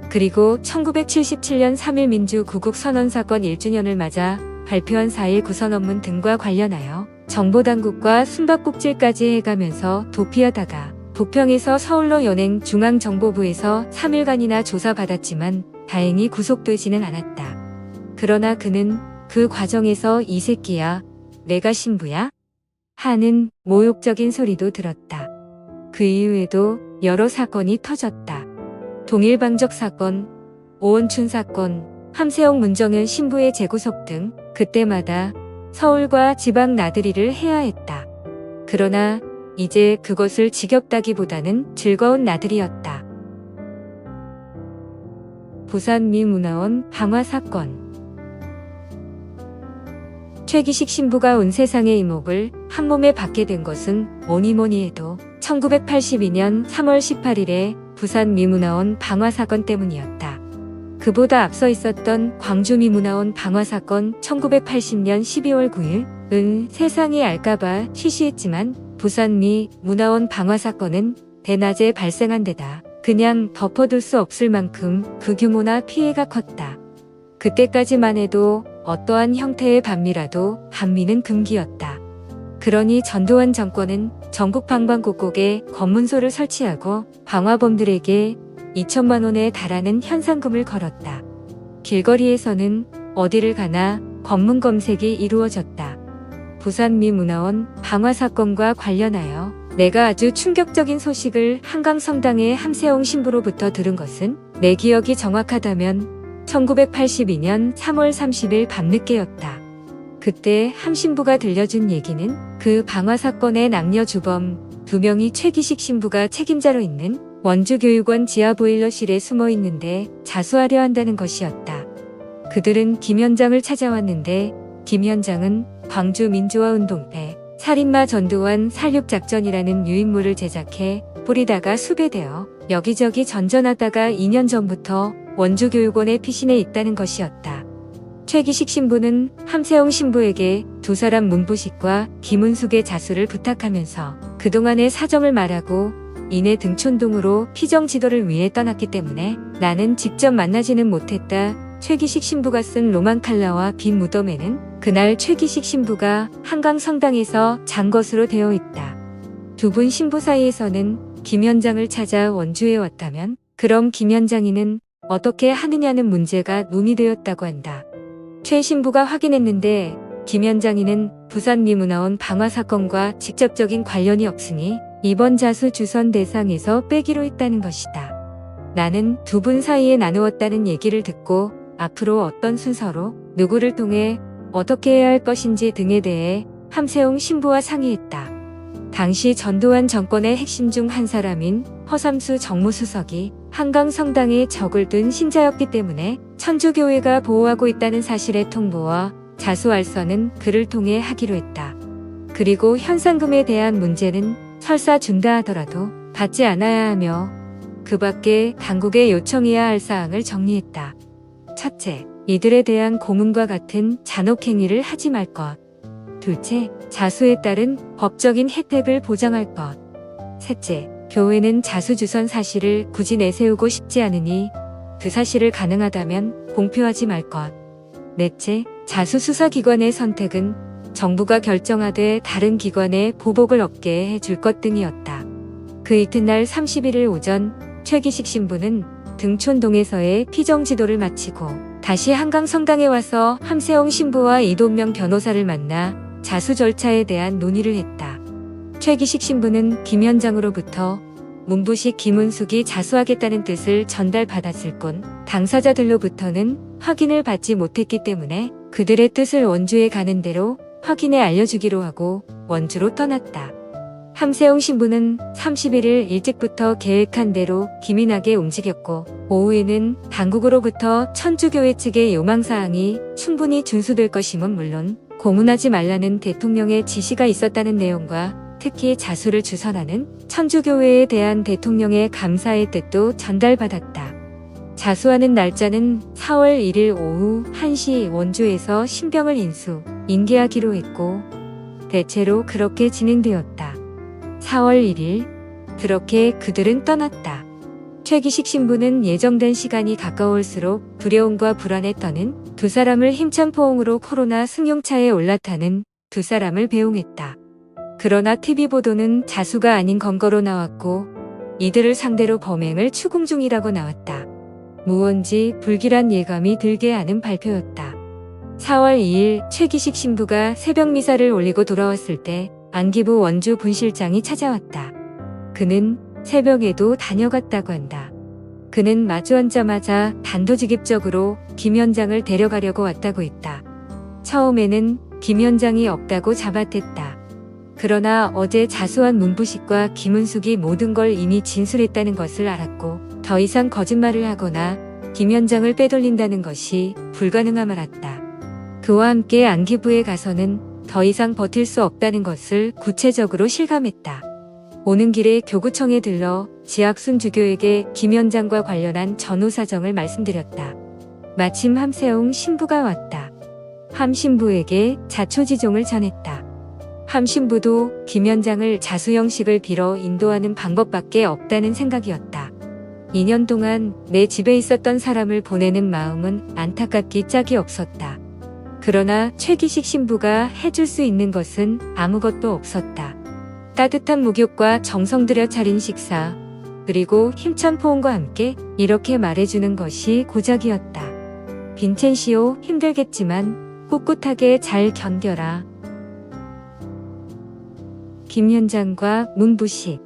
그리고 1977년 3.1민주구국선언 사건 1주년을 맞아 발표한 4.1 구선언문 등과 관련하여 정보당국과 숨바꼭질까지 해가면서 도피하다가 부평에서 서울로 연행 중앙정보부에서 3일간이나 조사받았지만 다행히 구속되지는 않았다. 그러나 그는 그 과정에서 이 새끼야, 내가 신부야? 하는 모욕적인 소리도 들었다. 그 이후에도 여러 사건이 터졌다. 동일방적 사건, 오원춘 사건, 함세웅 문정현 신부의 재구속 등 그때마다 서울과 지방 나들이를 해야 했다. 그러나 이제 그것을 지겹다기보다는 즐거운 나들이였다. 부산 미 문화원 방화 사건. 최기식 신부가 온 세상의 이목을 한몸에 받게 된 것은 뭐니뭐니 해도 1982년 3월 18일에 부산 미문화원 방화 사건 때문이었다. 그보다 앞서 있었던 광주 미문화원 방화 사건 1980년 12월 9일은 세상이 알까봐 쉬쉬했지만 부산 미 문화원 방화 사건은 대낮에 발생한 데다 그냥 덮어둘 수 없을 만큼 그 규모나 피해가 컸다. 그때까지만 해도 어떠한 형태의 반미라도 반미는 금기였다. 그러니 전두환 정권은 전국 방방곡곡에 검문소를 설치하고 방화범들에게 2천만 원에 달하는 현상금을 걸었다. 길거리에서는 어디를 가나 검문 검색이 이루어졌다. 부산 미 문화원 방화 사건과 관련하여 내가 아주 충격적인 소식을 한강성당의 함세웅 신부로부터 들은 것은 내 기억이 정확하다면 1982년 3월 30일 밤늦게였다. 그때 함 신부가 들려준 얘기는 그 방화 사건의 남녀 주범 2명이 최기식 신부가 책임자로 있는 원주교육원 지하 보일러실에 숨어 있는데 자수하려 한다는 것이었다. 그들은 김 현장을 찾아왔는데 김 현장은 광주 민주화운동 때 살인마 전두환 살육작전이라는 유인물을 제작해 뿌리다가 수배되어 여기저기 전전하다가 2년 전부터 원주교육원의 피신해 있다는 것이었다. 최기식 신부는 함세웅 신부에게 두 사람 문부식과 김은숙의 자수를 부탁하면서 그동안의 사정을 말하고 이내 등촌동으로 피정 지도를 위해 떠났기 때문에 나는 직접 만나지는 못했다. 최기식 신부가 쓴 로만 칼라와 빈 무덤에는 그날 최기식 신부가 한강 성당에서 잔 것으로 되어 있다. 두 분 신부 사이에서는 김현장을 찾아 원주에 왔다면 그럼 김현장이는 어떻게 하느냐는 문제가 논의되었다고 한다. 최 신부가 확인했는데 김현장이는 부산 미문화원 방화 사건과 직접적인 관련이 없으니 이번 자수 주선 대상에서 빼기로 했다는 것이다. 나는 두 분 사이에 나누었다는 얘기를 듣고 앞으로 어떤 순서로 누구를 통해 어떻게 해야 할 것인지 등에 대해 함세웅 신부와 상의했다. 당시 전두환 정권의 핵심 중 한 사람인 허삼수 정무수석이 한강 성당에 적을 둔 신자였기 때문에 천주교회가 보호하고 있다는 사실의 통보와 자수알선은 그를 통해 하기로 했다. 그리고 현상금에 대한 문제는 설사 준다 하더라도 받지 않아야 하며 그 밖에 당국에 요청해야 할 사항을 정리했다. 첫째, 이들에 대한 고문과 같은 잔혹행위를 하지 말 것. 둘째, 자수에 따른 법적인 혜택을 보장할 것. 셋째, 교회는 자수주선 사실을 굳이 내세우고 싶지 않으니 그 사실을 가능하다면 공표하지 말 것. 넷째, 자수수사기관의 선택은 정부가 결정하되 다른 기관에 보복을 없게 해줄 것 등이었다. 그 이튿날 31일 오전 최기식 신부는 등촌동에서의 피정지도를 마치고 다시 한강 성당에 와서 함세웅 신부와 이돈명 변호사를 만나 자수 절차에 대한 논의를 했다. 최기식 신부는 김현장으로부터 문부식 김은숙이 자수하겠다는 뜻을 전달받았을 뿐 당사자들로부터는 확인을 받지 못했기 때문에 그들의 뜻을 원주에 가는 대로 확인해 알려주기로 하고 원주로 떠났다. 함세웅 신부는 31일 일찍부터 계획한 대로 기민하게 움직였고 오후에는 당국으로부터 천주교회 측의 요망사항이 충분히 준수될 것임은 물론 고문하지 말라는 대통령의 지시가 있었다는 내용과 특히 자수를 주선하는 천주교회에 대한 대통령의 감사의 뜻도 전달받았다. 자수하는 날짜는 4월 1일 오후 1시 원주에서 신병을 인계하기로 했고 대체로 그렇게 진행되었다. 4월 1일 그렇게 그들은 떠났다. 최기식 신부는 예정된 시간이 가까울수록 두려움과 불안에 떠는 두 사람을 힘찬 포옹으로 코로나 승용차에 올라타는 두 사람을 배웅했다. 그러나 TV 보도는 자수가 아닌 검거로 나왔고 이들을 상대로 범행을 추궁 중이라고 나왔다. 무언지 불길한 예감이 들게 하는 발표였다. 4월 2일 최기식 신부가 새벽 미사를 올리고 돌아왔을 때 안기부 원주 분실장이 찾아왔다. 그는 새벽에도 다녀갔다고 한다. 그는 마주 앉자마자 단도직입적으로 김현장을 데려가려고 왔다고 했다. 처음에는 김현장이 없다고 잡아댔다. 그러나 어제 자수한 문부식과 김은숙이 모든 걸 이미 진술했다는 것을 알았고 더 이상 거짓말을 하거나 김현장을 빼돌린다는 것이 불가능함을 알았다. 그와 함께 안기부에 가서는 더 이상 버틸 수 없다는 것을 구체적으로 실감했다. 오는 길에 교구청에 들러 지학순 주교에게 김현장과 관련한 전후 사정을 말씀드렸다. 마침 함세웅 신부가 왔다. 함 신부에게 자초지종을 전했다. 함 신부도 김현장을 자수 형식을 빌어 인도하는 방법밖에 없다는 생각이었다. 2년 동안 내 집에 있었던 사람을 보내는 마음은 안타깝기 짝이 없었다. 그러나 최기식 신부가 해줄 수 있는 것은 아무것도 없었다. 따뜻한 목욕과 정성 들여 차린 식사, 그리고 힘찬 포옹과 함께 이렇게 말해주는 것이 고작이었다. 빈첸시오, 힘들겠지만 꿋꿋하게 잘 견뎌라. 김현장과 문부식.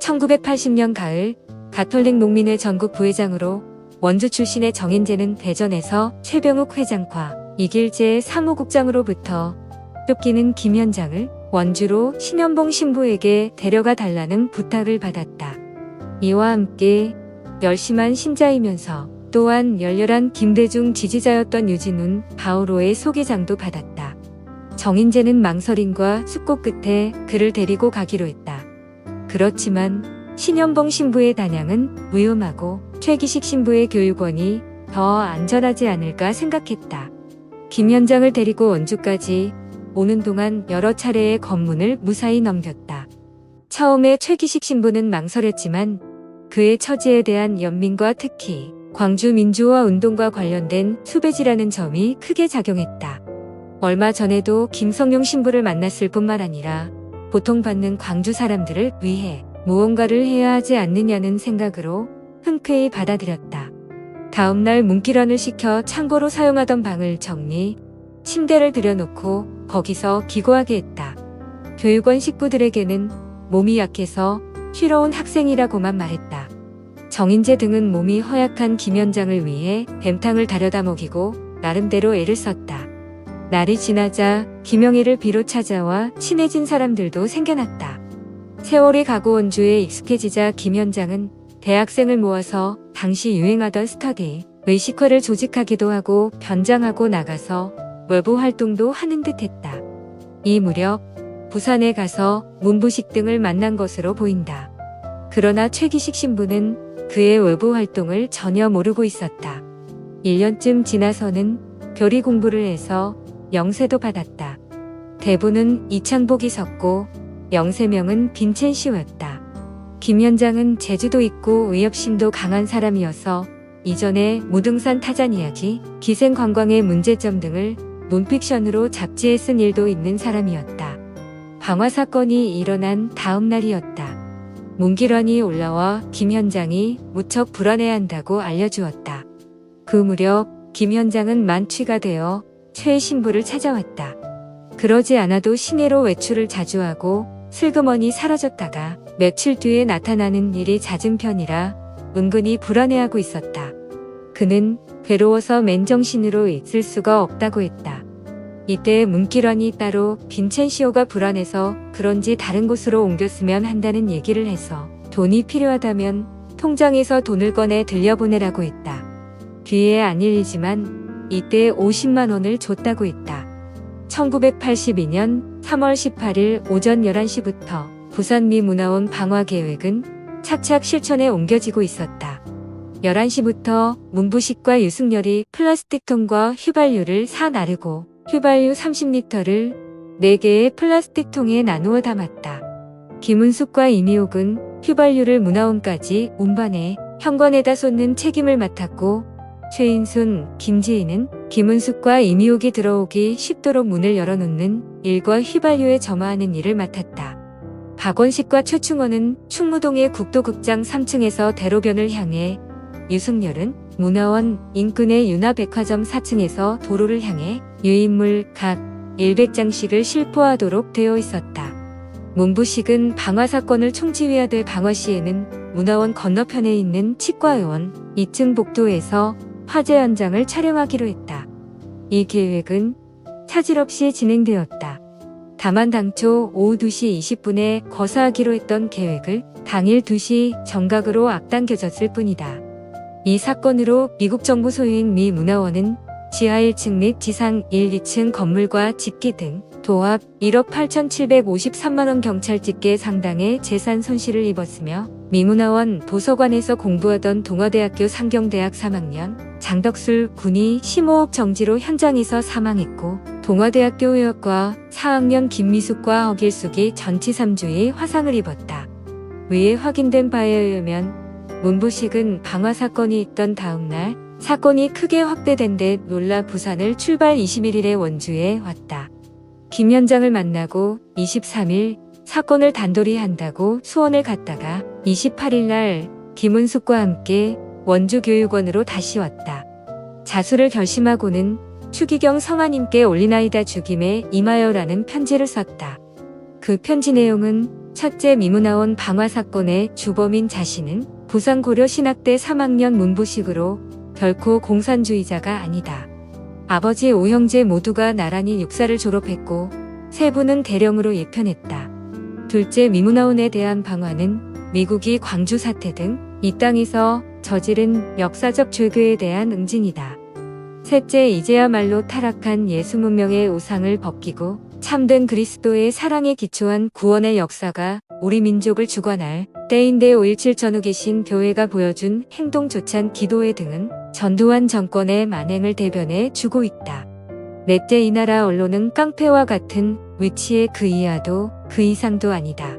1980년 가을 가톨릭 농민회 전국 부회장으로 원주 출신의 정인재는 대전에서 최병욱 회장과 이길재 사무국장으로부터 쫓기는 김현장을 원주로 신현봉 신부에게 데려가 달라는 부탁을 받았다. 이와 함께 열심한 신자이면서 또한 열렬한 김대중 지지자였던 유진훈, 바오로의 소개장도 받았다. 정인재는 망설임과 숙고 끝에 그를 데리고 가기로 했다. 그렇지만 신현봉 신부의 단양은 위험하고 최기식 신부의 교육원이 더 안전하지 않을까 생각했다. 김현장을 데리고 원주까지 오는 동안 여러 차례의 검문을 무사히 넘겼다. 처음에 최기식 신부는 망설였지만 그의 처지에 대한 연민과 특히 광주 민주화 운동과 관련된 수배지라는 점이 크게 작용했다. 얼마 전에도 김성용 신부를 만났을 뿐만 아니라 고통받는 광주 사람들을 위해 무언가를 해야 하지 않느냐는 생각으로 흔쾌히 받아들였다. 다음날 문기란을 시켜 창고로 사용하던 방을 정리, 침대를 들여놓고 거기서 기고하게 했다. 교육원 식구들에게는 몸이 약해서 쉬러 온 학생이라고만 말했다. 정인재 등은 몸이 허약한 김현장을 위해 뱀탕을 다려다 먹이고 나름대로 애를 썼다. 날이 지나자 김영애를 비롯 찾아와 친해진 사람들도 생겨났다. 세월이 가고 원주에 익숙해지자 김현장은 대학생을 모아서 당시 유행하던 스터디, 외식회를 조직하기도 하고 변장하고 나가서 외부 활동도 하는 듯 했다. 이 무렵 부산에 가서 문부식 등을 만난 것으로 보인다. 그러나 최기식 신부는 그의 외부 활동을 전혀 모르고 있었다. 1년쯤 지나서는 교리 공부를 해서 영세도 받았다. 대부는 이창복이 섰고 영세명은 빈첸시오였다. 김현장은 재주도 있고 의협심도 강한 사람이어서 이전에 무등산 타잔 이야기, 기생관광의 문제점 등을 논픽션으로 잡지에 쓴 일도 있는 사람이었다. 방화 사건이 일어난 다음 날이었다. 문기란이 올라와 김현장이 무척 불안해한다고 알려주었다. 그 무렵 김현장은 만취가 되어 최 신부를 찾아왔다. 그러지 않아도 시내로 외출을 자주 하고 슬그머니 사라졌다가 며칠 뒤에 나타나는 일이 잦은 편이라 은근히 불안해하고 있었다. 그는 괴로워서 맨정신으로 있을 수가 없다고 했다. 이때 문기란이 따로 빈첸시오가 불안해서 그런지 다른 곳으로 옮겼으면 한다는 얘기를 해서 돈이 필요하다면 통장에서 돈을 꺼내 들려보내라고 했다. 뒤에 안 일리지만 이때 50만 원을 줬다고 했다. 1982년 3월 18일 오전 11시부터 부산 미문화원 방화 계획은 착착 실천에 옮겨지고 있었다. 11시부터 문부식과 유승열이 플라스틱통과 휘발유를 사 나르고 휘발유 30리터를 4개의 플라스틱 통에 나누어 담았다. 김은숙과 이미옥은 휘발유를 문화원까지 운반해 현관에다 쏟는 책임을 맡았고 최인순, 김지희는 김은숙과 이미옥이 들어오기 쉽도록 문을 열어놓는 일과 휘발유에 점화하는 일을 맡았다. 박원식과 최충원은 충무동의 국도극장 3층에서 대로변을 향해, 유승열은 문화원 인근의 유나백화점 4층에서 도로를 향해 유인물 각 100장씩을 실포하도록 되어 있었다. 문부식은 방화 사건을 총지휘하되 방화시에는 문화원 건너편에 있는 치과의원 2층 복도에서 화재 현장을 촬영하기로 했다. 이 계획은 차질 없이 진행되었다. 다만 당초 오후 2시 20분에 거사하기로 했던 계획을 당일 2시 정각으로 앞당겨졌을 뿐이다. 이 사건으로 미국 정부 소유인 미 문화원은 지하 1층 및 지상 1, 2층 건물과 집기 등 도합 1억 8,753만 원 경찰직계 상당의 재산 손실을 입었으며 미문화원 도서관에서 공부하던 동아대학교 상경대학 3학년 장덕술 군이 심호흡 정지로 현장에서 사망했고 동아대학교 의학과 4학년 김미숙과 허길숙이 전치 3주의 화상을 입었다. 위에 확인된 바에 의하면 문부식은 방화 사건이 있던 다음 날 사건이 크게 확대된 데 놀라 부산을 출발 21일에 원주에 왔다. 김현장을 만나고 23일 사건을 단돌이 한다고 수원을 갔다가 28일 날 김은숙과 함께 원주교육원으로 다시 왔다. 자수를 결심하고는 추기경 성아님께 올리나이다 죽임에 임하여라는 편지를 썼다. 그 편지 내용은 첫째 미문화원 방화 사건의 주범인 자신은 부산고려신학대 3학년 문부식으로 결코 공산주의자가 아니다. 아버지 오형제 모두가 나란히 육사를 졸업했고 세 분은 대령으로 예편했다. 둘째 미문화원에 대한 방화는 미국이 광주 사태 등 이 땅에서 저지른 역사적 죄교에 대한 응징이다. 셋째 이제야말로 타락한 예수 문명의 우상을 벗기고 참된 그리스도의 사랑에 기초한 구원의 역사가 우리 민족을 주관할 때인데 5.17 전후 계신 교회가 보여준 행동조찬 기도회 등은 전두환 정권의 만행을 대변해 주고 있다. 넷째 이 나라 언론은 깡패와 같은 위치에 그 이하도 그 이상도 아니다.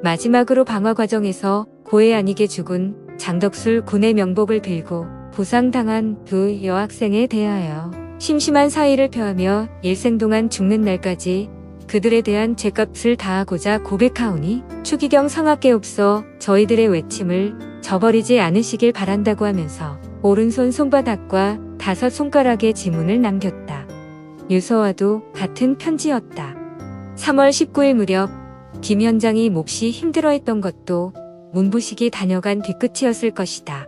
마지막으로 방화 과정에서 고해 아니게 죽은 장덕술 군의 명복을 빌고 부상당한 두 여학생에 대하여 심심한 사의를 표하며 일생 동안 죽는 날까지 그들에 대한 죄값을 다하고자 고백하오니 추기경 성악계옵서 저희들의 외침을 저버리지 않으시길 바란다고 하면서 오른손 손바닥과 5손가락의 지문을 남겼다. 유서와도 같은 편지였다. 3월 19일 무렵 김현장이 몹시 힘들어했던 것도 문부식이 다녀간 뒤끝이었을 것이다.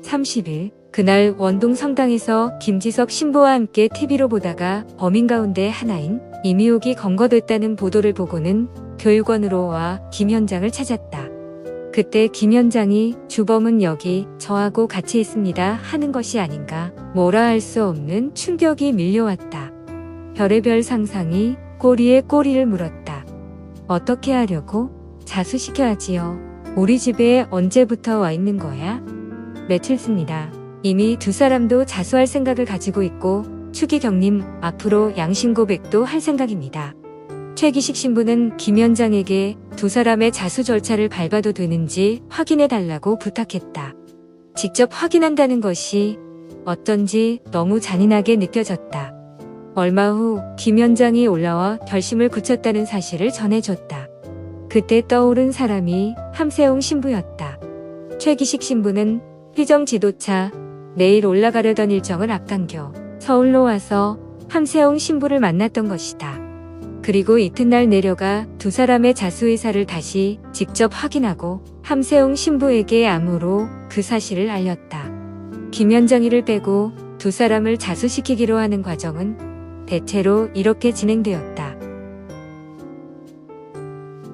30일 그날 원동 성당에서 김지석 신부와 함께 TV로 보다가 범인 가운데 하나인 이미옥이 검거됐다는 보도를 보고는 교육원으로 와 김현장을 찾았다. 그때 김현장이 주범은 여기 저하고 같이 있습니다 하는 것이 아닌가 뭐라 할 수 없는 충격이 밀려왔다. 별의별 상상이 꼬리에 꼬리를 물었다. 어떻게 하려고? 자수시켜야지요. 우리 집에 언제부터 와 있는 거야? 며칠습니다. 이미 두 사람도 자수할 생각을 가지고 있고 추기경님 앞으로 양심 고백도 할 생각입니다. 최기식 신부는 김현장에게 두 사람의 자수 절차를 밟아도 되는지 확인해 달라고 부탁했다. 직접 확인한다는 것이 어쩐지 너무 잔인하게 느껴졌다. 얼마 후 김현장이 올라와 결심을 굳혔다는 사실을 전해줬다. 그때 떠오른 사람이 함세웅 신부였다. 최기식 신부는 휘정 지도차 내일 올라가려던 일정을 앞당겨 서울로 와서 함세웅 신부를 만났던 것이다. 그리고 이튿날 내려가 두 사람의 자수 의사를 다시 직접 확인하고 함세웅 신부에게 암호로 그 사실을 알렸다. 김현정이를 빼고 두 사람을 자수시키기로 하는 과정은 대체로 이렇게 진행되었다.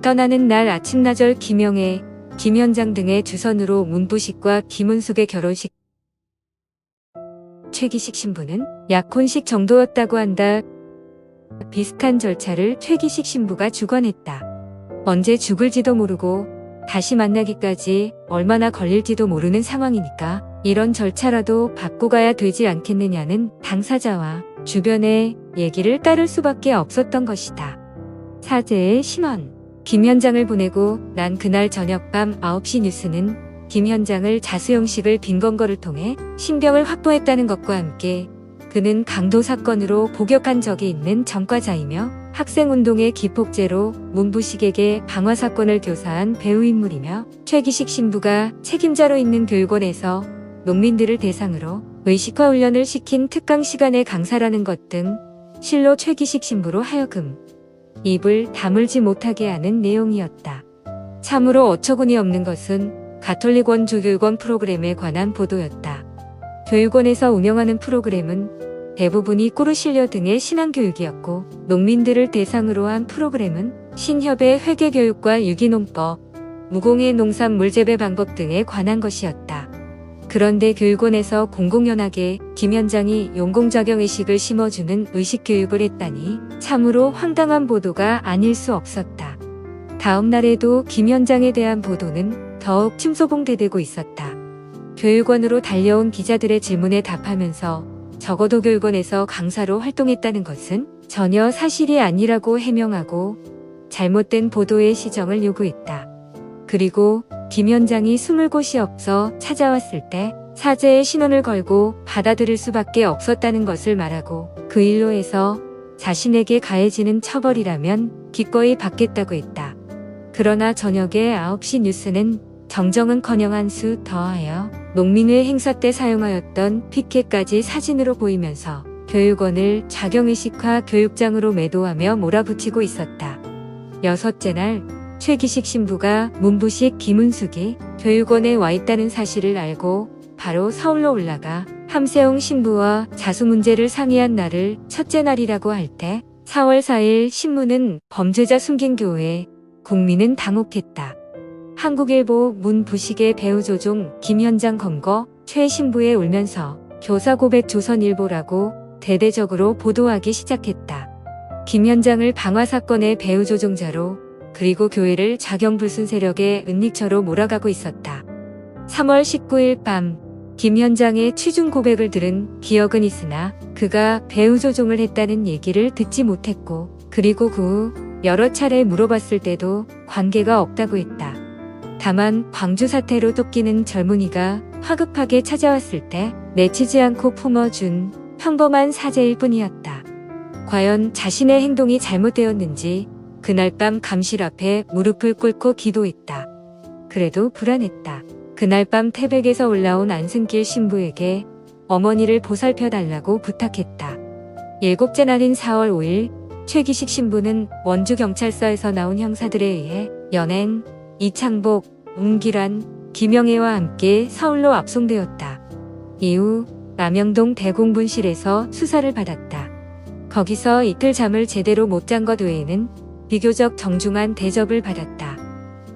떠나는 날 아침나절 김영애, 김현장 등의 주선으로 문부식과 김은숙의 결혼식 최기식 신부는 약혼식 정도였다고 한다. 비슷한 절차를 최기식 신부가 주관했다. 언제 죽을지도 모르고 다시 만나기까지 얼마나 걸릴지도 모르는 상황이니까 이런 절차라도 받고 가야 되지 않겠느냐는 당사자와 주변의 얘기를 따를 수밖에 없었던 것이다. 사제의 신원. 김현장을 보내고 난 그날 저녁 밤 9시 뉴스는 김현장을 자수형식을 빈건거를 통해 신병을 확보했다는 것과 함께 그는 강도 사건으로 복역한 적이 있는 전과자이며 학생운동의 기폭제로 문부식에게 방화 사건을 교사한 배우인물이며 최기식 신부가 책임자로 있는 교육원에서 농민들을 대상으로 의식화 훈련을 시킨 특강 시간의 강사라는 것 등 실로 최기식 신부로 하여금 입을 다물지 못하게 하는 내용이었다. 참으로 어처구니 없는 것은 가톨릭 원주교육원 프로그램에 관한 보도였다. 교육원에서 운영하는 프로그램은 대부분이 꾸르실려 등의 신앙교육이었고 농민들을 대상으로 한 프로그램은 신협의 회계교육과 유기농법, 무공해 농산물 재배 방법 등에 관한 것이었다. 그런데 교육원에서 공공연하게 김현장이 용공작용의식을 심어주는 의식교육을 했다니 참으로 황당한 보도가 아닐 수 없었다. 다음 날에도 김현장에 대한 보도는 더욱 침소봉대되고 있었다. 교육원으로 달려온 기자들의 질문에 답하면서 적어도 교육원에서 강사로 활동했다는 것은 전혀 사실이 아니라고 해명하고 잘못된 보도의 시정을 요구했다. 그리고 김현장이 숨을 곳이 없어 찾아왔을 때 사제의 신원을 걸고 받아들일 수밖에 없었다는 것을 말하고 그 일로 해서 자신에게 가해지는 처벌이라면 기꺼이 받겠다고 했다. 그러나 저녁에 9시 뉴스는 정정은커녕 한 수 더하여 농민회 행사 때 사용하였던 피켓까지 사진으로 보이면서 교육원을 좌경의식화 교육장으로 매도하며 몰아붙이고 있었다. 여섯째 날 최기식 신부가 문부식 김은숙이 교육원에 와 있다는 사실을 알고 바로 서울로 올라가 함세웅 신부와 자수 문제를 상의한 날을 첫째 날이라고 할 때 4월 4일 신문은 범죄자 숨긴 교회, 국민은 당혹했다. 한국일보 문부식의 배우 조종 김현장 검거 최 신부에 울면서 교사 고백 조선일보라고 대대적으로 보도하기 시작했다. 김현장을 방화 사건의 배우 조종자로 그리고 교회를 좌경불순 세력의 은닉처로 몰아가고 있었다. 3월 19일 밤 김현장의 취중 고백을 들은 기억은 있으나 그가 배우 조종을 했다는 얘기를 듣지 못했고, 그리고 그 후 여러 차례 물어봤을 때도 관계가 없다고 했다. 다만 광주 사태로 쫓기는 젊은이가 화급하게 찾아왔을 때 내치지 않고 품어준 평범한 사제일 뿐이었다. 과연 자신의 행동이 잘못되었는지 그날 밤 감실 앞에 무릎을 꿇고 기도했다. 그래도 불안했다. 그날 밤 태백에서 올라온 안승길 신부에게 어머니를 보살펴달라고 부탁했다. 7째 날인 4월 5일 최기식 신부는 원주경찰서에서 나온 형사들에 의해 연행, 이창복, 웅기란, 김영애와 함께 서울로 압송되었다. 이후 남영동 대공분실에서 수사를 받았다. 거기서 이틀 잠을 제대로 못 잔 것 외에는 비교적 정중한 대접을 받았다.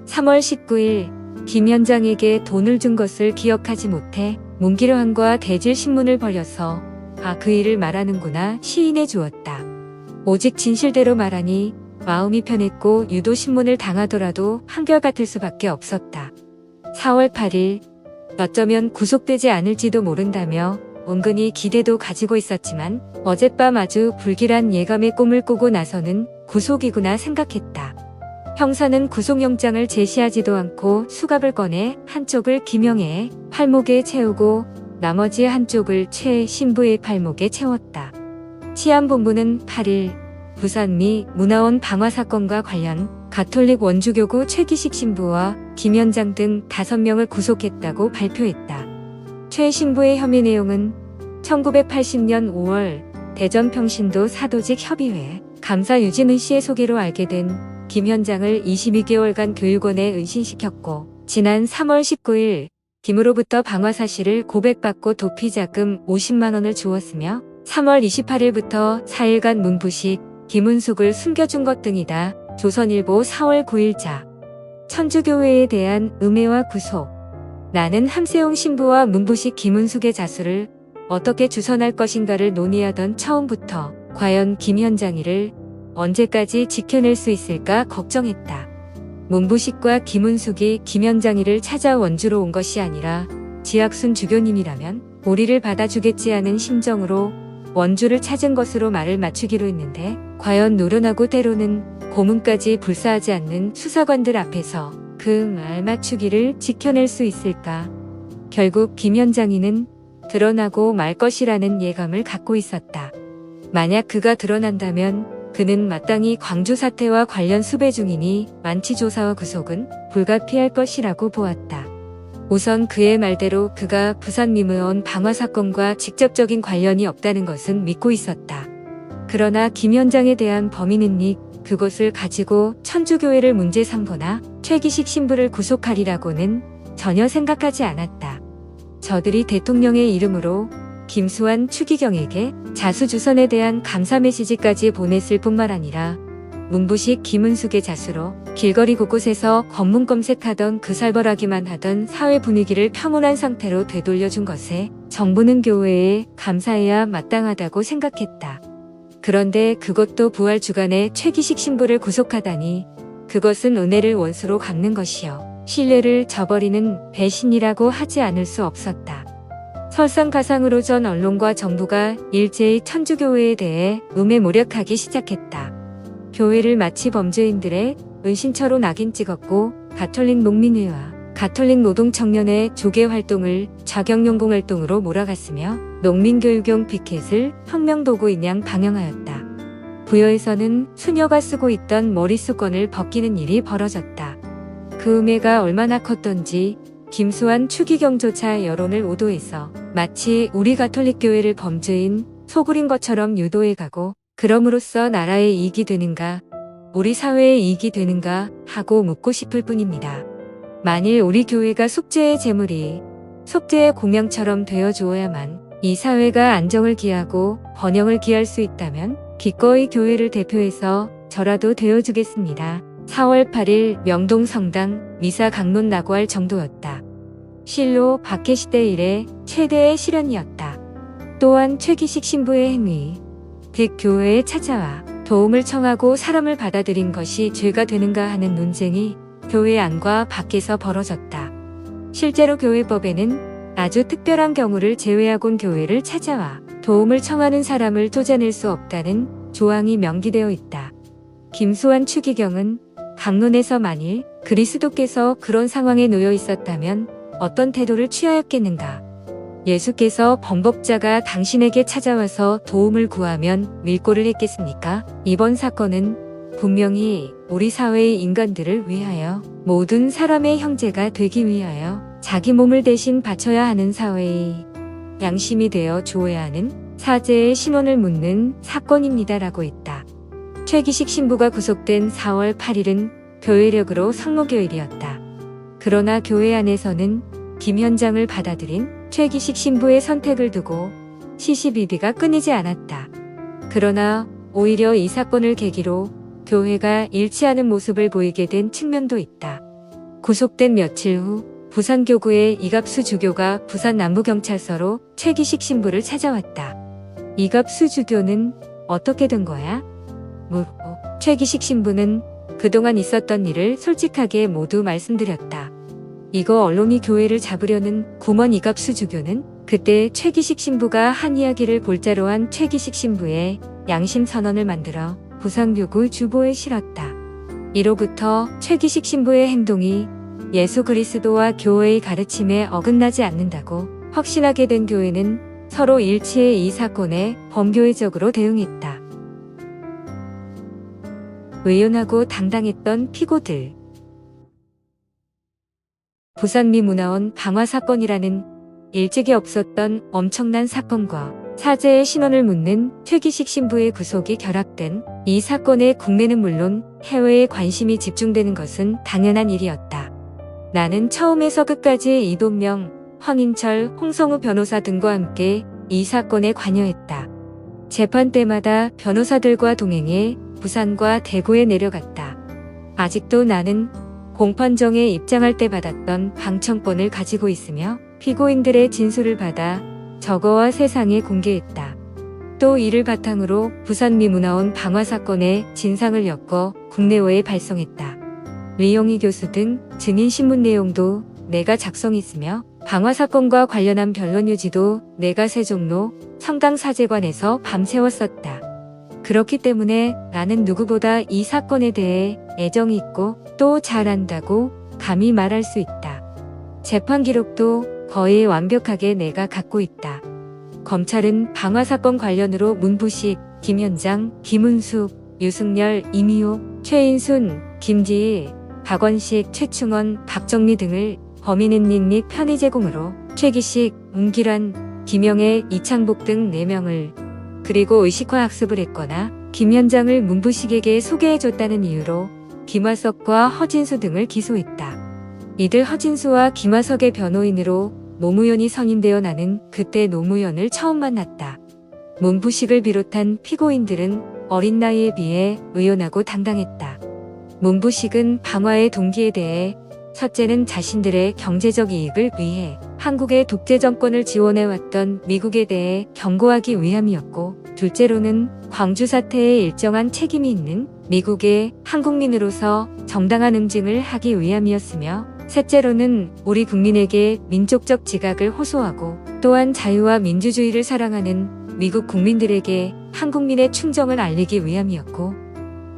3월 19일 김현장에게 돈을 준 것을 기억하지 못해 문기려한과 대질신문을 벌여서 그 일을 말하는구나 시인해 주었다. 오직 진실대로 말하니 마음이 편했고 유도 신문을 당하더라도 한결같을 수밖에 없었다. 4월 8일 어쩌면 구속되지 않을지도 모른다며 은근히 기대도 가지고 있었지만 어젯밤 아주 불길한 예감의 꿈을 꾸고 나서는 구속이구나 생각했다. 형사는 구속영장을 제시하지도 않고 수갑을 꺼내 한쪽을 김영애의 팔목에 채우고 나머지 한쪽을 최 신부의 팔목에 채웠다. 치안본부는 8일 부산 미 문화원 방화 사건과 관련 가톨릭 원주교구 최기식 신부와 김현장 등 5명을 구속했다고 발표했다. 최 신부의 혐의 내용은 1980년 5월 대전 평신도 사도직 협의회 감사 유진은 씨의 소개로 알게 된 김현장을 22개월간 교육원에 은신시켰고, 지난 3월 19일 김으로부터 방화 사실을 고백받고 도피자금 50만 원을 주었으며 3월 28일부터 4일간 문부식 김은숙을 숨겨준 것 등이다. 조선일보 4월 9일자. 천주교회에 대한 음해와 구속. 나는 함세웅 신부와 문부식 김은숙의 자수를 어떻게 주선할 것인가를 논의하던 처음부터 과연 김현장이를 언제까지 지켜낼 수 있을까 걱정했다. 문부식과 김은숙이 김현장이를 찾아 원주로 온 것이 아니라 지학순 주교님이라면 우리를 받아주겠지 하는 심정으로 원주를 찾은 것으로 말을 맞추기로 했는데, 과연 노련하고 때로는 고문까지 불사하지 않는 수사관들 앞에서 그 말 맞추기를 지켜낼 수 있을까? 결국 김현장이는 드러나고 말 것이라는 예감을 갖고 있었다. 만약 그가 드러난다면 그는 마땅히 광주 사태와 관련 수배 중이니 만취 조사와 구속은 불가피할 것이라고 보았다. 우선 그의 말대로 그가 부산 미문원 방화 사건과 직접적인 관련이 없다는 것은 믿고 있었다. 그러나 김현장에 대한 범인은 그것을 가지고 천주교회를 문제 삼거나 최기식 신부를 구속하리라고는 전혀 생각하지 않았다. 저들이 대통령의 이름으로 김수환 추기경에게 자수주선에 대한 감사 메시지까지 보냈을 뿐만 아니라 문부식 김은숙의 자수로 길거리 곳곳에서 검문 검색하던 그 살벌하기만 하던 사회 분위기를 평온한 상태로 되돌려준 것에 정부는 교회에 감사해야 마땅하다고 생각했다. 그런데 그것도 부활 주간에 최기식 신부를 구속하다니 그것은 은혜를 원수로 갚는 것이요 신뢰를 저버리는 배신이라고 하지 않을 수 없었다. 설상가상으로 전 언론과 정부가 일제히 천주교회에 대해 음해모략하기 시작했다. 교회를 마치 범죄인들의 은신처로 낙인 찍었고 가톨릭 농민회와 가톨릭 노동청년의 조계 활동을 자경용공 활동으로 몰아갔으며 농민교육용 피켓을 혁명도구인 양 방영하였다. 부여에서는 수녀가 쓰고 있던 머리수건을 벗기는 일이 벌어졌다. 그 음해가 얼마나 컸던지 김수환 추기경조차 여론을 오도해서 마치 우리 가톨릭 교회를 범죄인 소굴인 것처럼 유도해가고, 그럼으로써 나라의 이익이 되는가, 우리 사회의 이익이 되는가 하고 묻고 싶을 뿐입니다. 만일 우리 교회가 속죄의 제물이 속죄의 공양처럼 되어 주어야만 이 사회가 안정을 기하고 번영을 기할 수 있다면 기꺼이 교회를 대표해서 저라도 되어주겠습니다. 4월 8일 명동 성당 미사 강론 낙오할 정도였다. 실로 박해시대 이래 최대의 시련이었다. 또한 최기식 신부의 행위, 즉 교회에 찾아와 도움을 청하고 사람을 받아들인 것이 죄가 되는가 하는 논쟁이 교회 안과 밖에서 벌어졌다. 실제로 교회법에는 아주 특별한 경우를 제외하곤 교회를 찾아와 도움을 청하는 사람을 쫓아낼 수 없다는 조항이 명기되어 있다. 김수환 추기경은 강론에서 만일 그리스도께서 그런 상황에 놓여 있었다면 어떤 태도를 취하였겠는가? 예수께서 범법자가 당신에게 찾아와서 도움을 구하면 밀고를 했겠습니까? 이번 사건은 분명히 우리 사회의 인간들을 위하여 모든 사람의 형제가 되기 위하여 자기 몸을 대신 바쳐야 하는 사회의 양심이 되어 주어야 하는 사죄의 신원을 묻는 사건입니다라고 했다. 최기식 신부가 구속된 4월 8일은 교회력으로 성모교일이었다. 그러나 교회 안에서는 김 현장을 받아들인 최기식 신부의 선택을 두고 시시비비가 끊이지 않았다. 그러나 오히려 이 사건을 계기로 교회가 일치하는 모습을 보이게 된 측면도 있다. 구속된 며칠 후 부산교구의 이갑수 주교가 부산 남부경찰서로 최기식 신부를 찾아왔다. 이갑수 주교는 어떻게 된 거야? 묻고 최기식 신부는 그동안 있었던 일을 솔직하게 모두 말씀드렸다. 이거 언론이 교회를 잡으려는 구먼 이갑수 주교는 그때 최기식 신부가 한 이야기를 골자로 한 최기식 신부의 양심 선언을 만들어 부산교구 주보에 실었다. 이로부터 최기식 신부의 행동이 예수 그리스도와 교회의 가르침에 어긋나지 않는다고 확신하게 된 교회는 서로 일치해 이 사건에 범교회적으로 대응했다. 의연하고 당당했던 피고들. 부산미 문화원 방화 사건이라는 일찍이 없었던 엄청난 사건과 사죄의 신원을 묻는 최기식 신부의 구속이 결합된 이 사건에 국내는 물론 해외에 관심이 집중되는 것은 당연한 일이었다. 나는 처음에서 끝까지 이돈명, 황인철, 홍성우 변호사 등과 함께 이 사건에 관여했다. 재판 때마다 변호사들과 동행해 부산과 대구에 내려갔다. 아직도 나는 공판정에 입장할 때 받았던 방청권을 가지고 있으며 피고인들의 진술을 받아 저거와 세상에 공개했다. 또 이를 바탕으로 부산미문화원 방화 사건의 진상을 엮어 국내외에 발송했다. 리용희 교수 등 증인 신문 내용도 내가 작성했으며 방화 사건과 관련한 변론 유지도 내가 세종로 성당사제관에서 밤새웠었다. 그렇기 때문에 나는 누구보다 이 사건에 대해 애정이 있고 또 잘 안다고 감히 말할 수 있다. 재판 기록도 거의 완벽하게 내가 갖고 있다. 검찰은 방화 사건 관련으로 문부식, 김현장, 김은숙, 유승열, 이미호, 최인순, 김지희, 박원식, 최충원, 박정미 등을 범인은 닉닉 편의 제공으로 최기식, 문기란, 김영애, 이창복 등 4명을 그리고 의식화 학습을 했거나 김현장을 문부식에게 소개해줬다는 이유로 김화석과 허진수 등을 기소했다. 이들 허진수와 김화석의 변호인으로 노무현이 선임되어 나는 그때 노무현을 처음 만났다. 문부식을 비롯한 피고인들은 어린 나이에 비해 의연하고 당당했다. 문부식은 방화의 동기에 대해 첫째는 자신들의 경제적 이익을 위해 한국의 독재 정권을 지원해왔던 미국에 대해 경고하기 위함이었고, 둘째로는 광주 사태에 일정한 책임이 있는 미국의 한국민으로서 정당한 응징을 하기 위함이었으며, 셋째로는 우리 국민에게 민족적 지각을 호소하고 또한 자유와 민주주의를 사랑하는 미국 국민들에게 한국민의 충정을 알리기 위함이었고,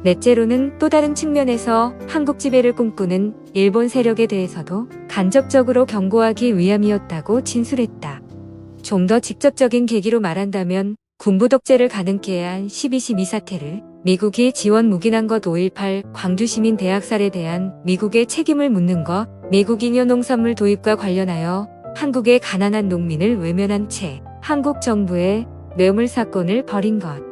넷째로는 또 다른 측면에서 한국 지배를 꿈꾸는 일본 세력에 대해서도 간접적으로 경고하기 위함이었다고 진술했다. 좀 더 직접적인 계기로 말한다면 군부 독재를 가능케 한 12.12 사태를 미국이 지원 묵인한 것 5.18 광주시민 대학살에 대한 미국의 책임을 묻는 것, 미국 잉여 농산물 도입과 관련하여 한국의 가난한 농민을 외면한 채 한국 정부의 뇌물 사건을 벌인 것,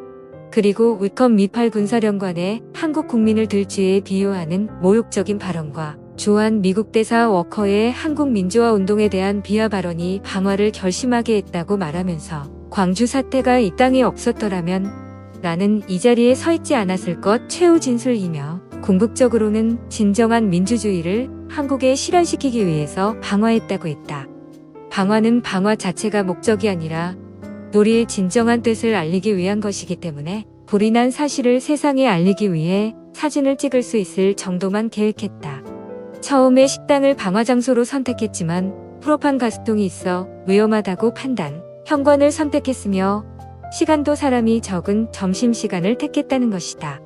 그리고 위컴 미팔 군사령관의 한국 국민을 들쥐에 비유하는 모욕적인 발언과 주한 미국 대사 워커의 한국 민주화 운동에 대한 비하 발언이 방화를 결심하게 했다고 말하면서 광주 사태가 이 땅에 없었더라면 나는 이 자리에 서 있지 않았을 것 최후 진술이며, 궁극적으로는 진정한 민주주의를 한국에 실현시키기 위해서 방화했다고 했다. 방화는 방화 자체가 목적이 아니라 우리의 진정한 뜻을 알리기 위한 것이기 때문에 불이 난 사실을 세상에 알리기 위해 사진을 찍을 수 있을 정도만 계획했다. 처음에 식당을 방화 장소로 선택했지만 프로판 가스통이 있어 위험하다고 판단, 현관을 선택했으며 시간도 사람이 적은 점심시간을 택했다는 것이다.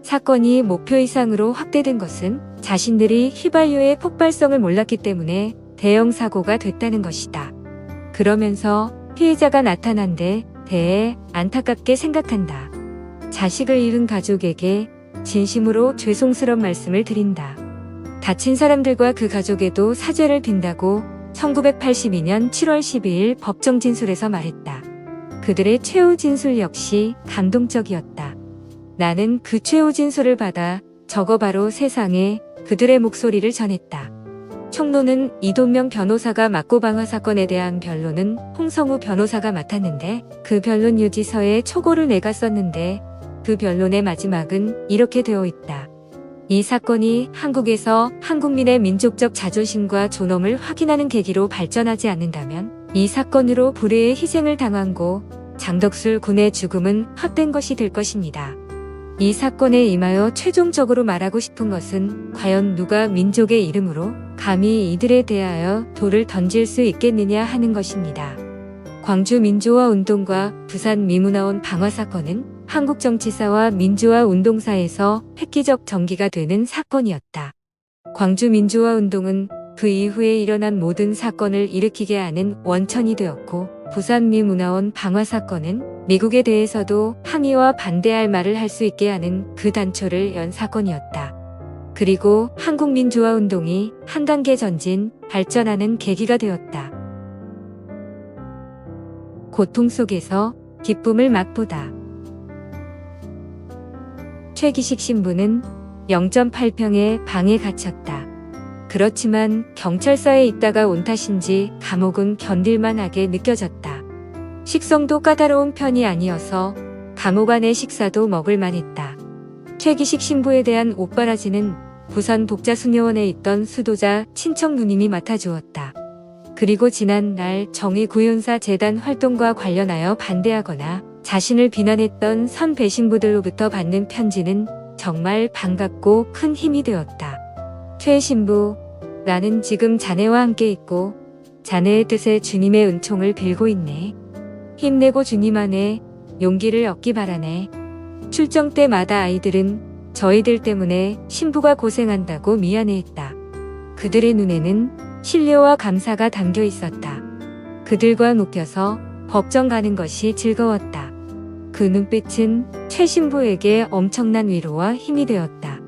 사건이 목표 이상으로 확대된 것은 자신들이 휘발유의 폭발성을 몰랐기 때문에 대형 사고가 됐다는 것이다. 그러면서 피해자가 나타난 데 대해 안타깝게 생각한다. 자식을 잃은 가족에게 진심으로 죄송스러운 말씀을 드린다. 다친 사람들과 그 가족에도 사죄를 빈다고 1982년 7월 12일 법정 진술에서 말했다. 그들의 최후 진술 역시 감동적이었다. 나는 그 최후 진술을 받아 저거 바로 세상에 그들의 목소리를 전했다. 총론은 이동명 변호사가 맞고 방화 사건에 대한 변론은 홍성우 변호사가 맡았는데 그 변론 유지서에 초고를 내가 썼는데 그 변론의 마지막은 이렇게 되어 있다. 이 사건이 한국에서 한국민의 민족적 자존심과 존엄을 확인하는 계기로 발전하지 않는다면 이 사건으로 불의의 희생을 당한 고 장덕술 군의 죽음은 헛된 것이 될 것입니다. 이 사건에 임하여 최종적으로 말하고 싶은 것은 과연 누가 민족의 이름으로 감히 이들에 대하여 돌을 던질 수 있겠느냐 하는 것입니다. 광주 민주화 운동과 부산 미문화원 방화 사건은 한국 정치사와 민주화 운동사에서 획기적 전기가 되는 사건이었다. 광주 민주화 운동은 그 이후에 일어난 모든 사건을 일으키게 하는 원천이 되었고, 부산 미문화원 방화 사건은 미국에 대해서도 항의와 반대할 말을 할 수 있게 하는 그 단초를 연 사건이었다. 그리고 한국 민주화 운동이 한 단계 전진, 발전하는 계기가 되었다. 고통 속에서 기쁨을 맛보다. 최기식 신부는 0.8평의 방에 갇혔다. 그렇지만 경찰서에 있다가 온 탓인지 감옥은 견딜만하게 느껴졌다. 식성도 까다로운 편이 아니어서 감옥 안의 식사도 먹을만했다. 최기식 신부에 대한 옷바라지는 부산 독자수녀원에 있던 수도자 친척 누님이 맡아주었다. 그리고 지난 날 정의구현사 재단 활동과 관련하여 반대하거나 자신을 비난했던 선 배신부들로부터 받는 편지는 정말 반갑고 큰 힘이 되었다. 최 신부, 나는 지금 자네와 함께 있고 자네의 뜻에 주님의 은총을 빌고 있네. 힘내고 주님 안에 용기를 얻기 바라네. 출정 때마다 아이들은 저희들 때문에 신부가 고생한다고 미안해했다. 그들의 눈에는 신뢰와 감사가 담겨 있었다. 그들과 묶여서 법정 가는 것이 즐거웠다. 그 눈빛은 최 신부에게 엄청난 위로와 힘이 되었다.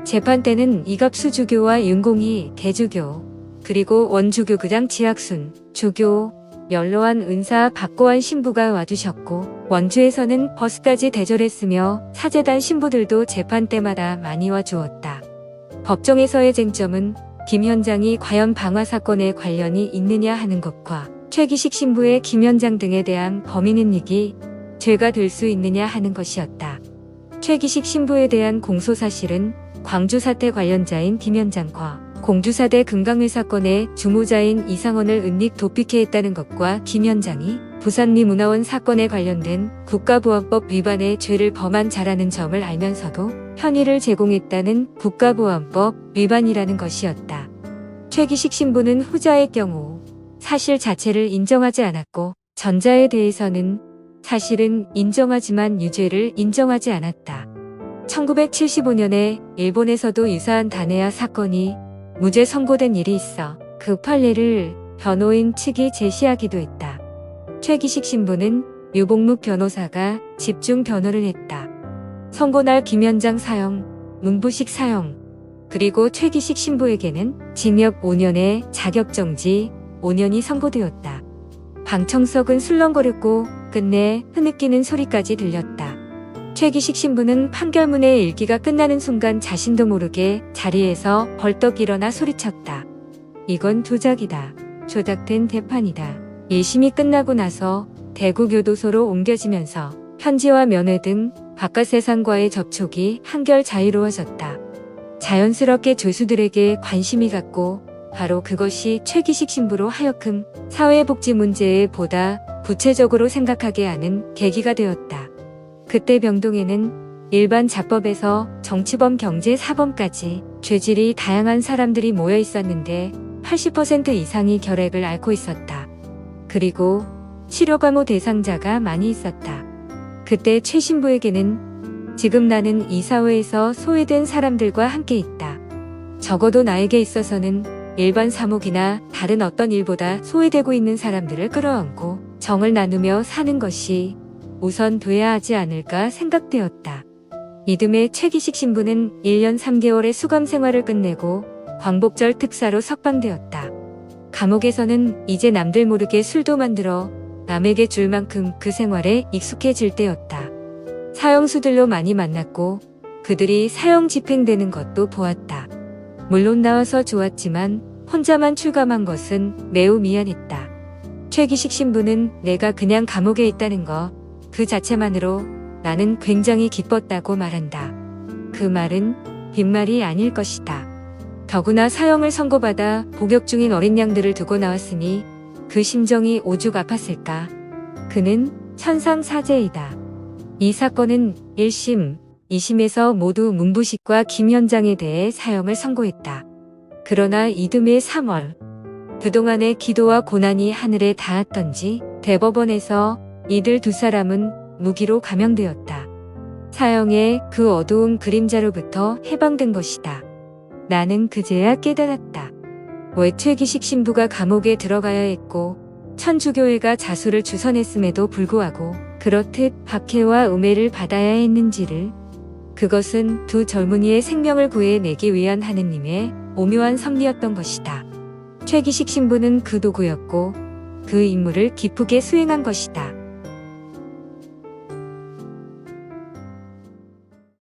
재판 때는 이갑수 주교와 윤공희 대주교, 그리고 원주교구장 지학순 주교, 연로한 은사 박고한 신부가 와주셨고, 원주에서는 버스까지 대절했으며 사제단 신부들도 재판 때마다 많이 와주었다. 법정에서의 쟁점은 김 현장이 과연 방화 사건에 관련이 있느냐 하는 것과 최기식 신부의 김 현장 등에 대한 범인은닉이 죄가 될 수 있느냐 하는 것이었다. 최기식 신부에 대한 공소 사실은 광주 사태 관련자인 김 현장과 공주사대 금강회 사건의 주모자인 이상원을 은닉 도피케 했다는 것과 김 현장이 부산미 문화원 사건에 관련된 국가보안법 위반의 죄를 범한 자라는 점을 알면서도 편의를 제공했다는 국가보안법 위반이라는 것이었다. 최기식 신부는 후자의 경우 사실 자체를 인정하지 않았고, 전자에 대해서는 사실은 인정하지만 유죄를 인정하지 않았다. 1975년에 일본에서도 유사한 다네아 사건이 무죄 선고된 일이 있어 그 판례를 변호인 측이 제시하기도 했다. 최기식 신부는 유복묵 변호사가 집중 변호를 했다. 선고날 김현장 사형, 문부식 사형, 그리고 최기식 신부에게는 징역 5년에 자격정지 5년이 선고되었다. 방청석은 술렁거렸고 끝내 흐느끼는 소리까지 들렸다. 최기식 신부는 판결문의 일기가 끝나는 순간 자신도 모르게 자리에서 벌떡 일어나 소리쳤다. 이건 조작이다. 조작된 대판이다. 1심이 끝나고 나서 대구교도소로 옮겨지면서 편지와 면회 등 바깥 세상과의 접촉이 한결 자유로워졌다. 자연스럽게 조수들에게 관심이 갔고, 바로 그것이 최기식 신부로 하여금 사회복지 문제에 보다 구체적으로 생각하게 하는 계기가 되었다. 그때 병동에는 일반 자법에서 정치범 경제사범까지 죄질이 다양한 사람들이 모여 있었는데, 80% 이상이 결핵을 앓고 있었다. 그리고 치료 감호 대상자가 많이 있었다. 그때 최 신부에게는 지금 나는 이 사회에서 소외된 사람들과 함께 있다. 적어도 나에게 있어서는 일반 사목이나 다른 어떤 일보다 소외되고 있는 사람들을 끌어안고 정을 나누며 사는 것이 우선 돼야 하지 않을까 생각되었다. 이듬해 최기식 신부는 1년 3개월의 수감 생활을 끝내고 광복절 특사로 석방되었다. 감옥에서는 이제 남들 모르게 술도 만들어 남에게 줄 만큼 그 생활에 익숙해질 때였다. 사형수들로 많이 만났고 그들이 사형 집행되는 것도 보았다. 물론 나와서 좋았지만 혼자만 출감한 것은 매우 미안했다. 최기식 신부는 내가 그냥 감옥에 있다는 거 그 자체만으로 나는 굉장히 기뻤다고 말한다. 그 말은 빈말이 아닐 것이다. 더구나 사형을 선고받아 복역 중인 어린 양들을 두고 나왔으니 그 심정이 오죽 아팠을까. 그는 천상사제이다. 이 사건은 1심, 2심에서 모두 문부식과 김현장에 대해 사형을 선고했다. 그러나 이듬해 3월, 그동안의 기도와 고난이 하늘에 닿았던지 대법원에서 이들 두 사람은 무기로 감형되었다. 사형의 그 어두운 그림자로부터 해방된 것이다. 나는 그제야 깨달았다. 왜 최기식 신부가 감옥에 들어가야 했고 천주교회가 자수를 주선했음에도 불구하고 그렇듯 박해와 음해를 받아야 했는지를. 그것은 두 젊은이의 생명을 구해내기 위한 하느님의 오묘한 섭리였던 것이다. 최기식 신부는 그 도구였고 그 임무를 기쁘게 수행한 것이다.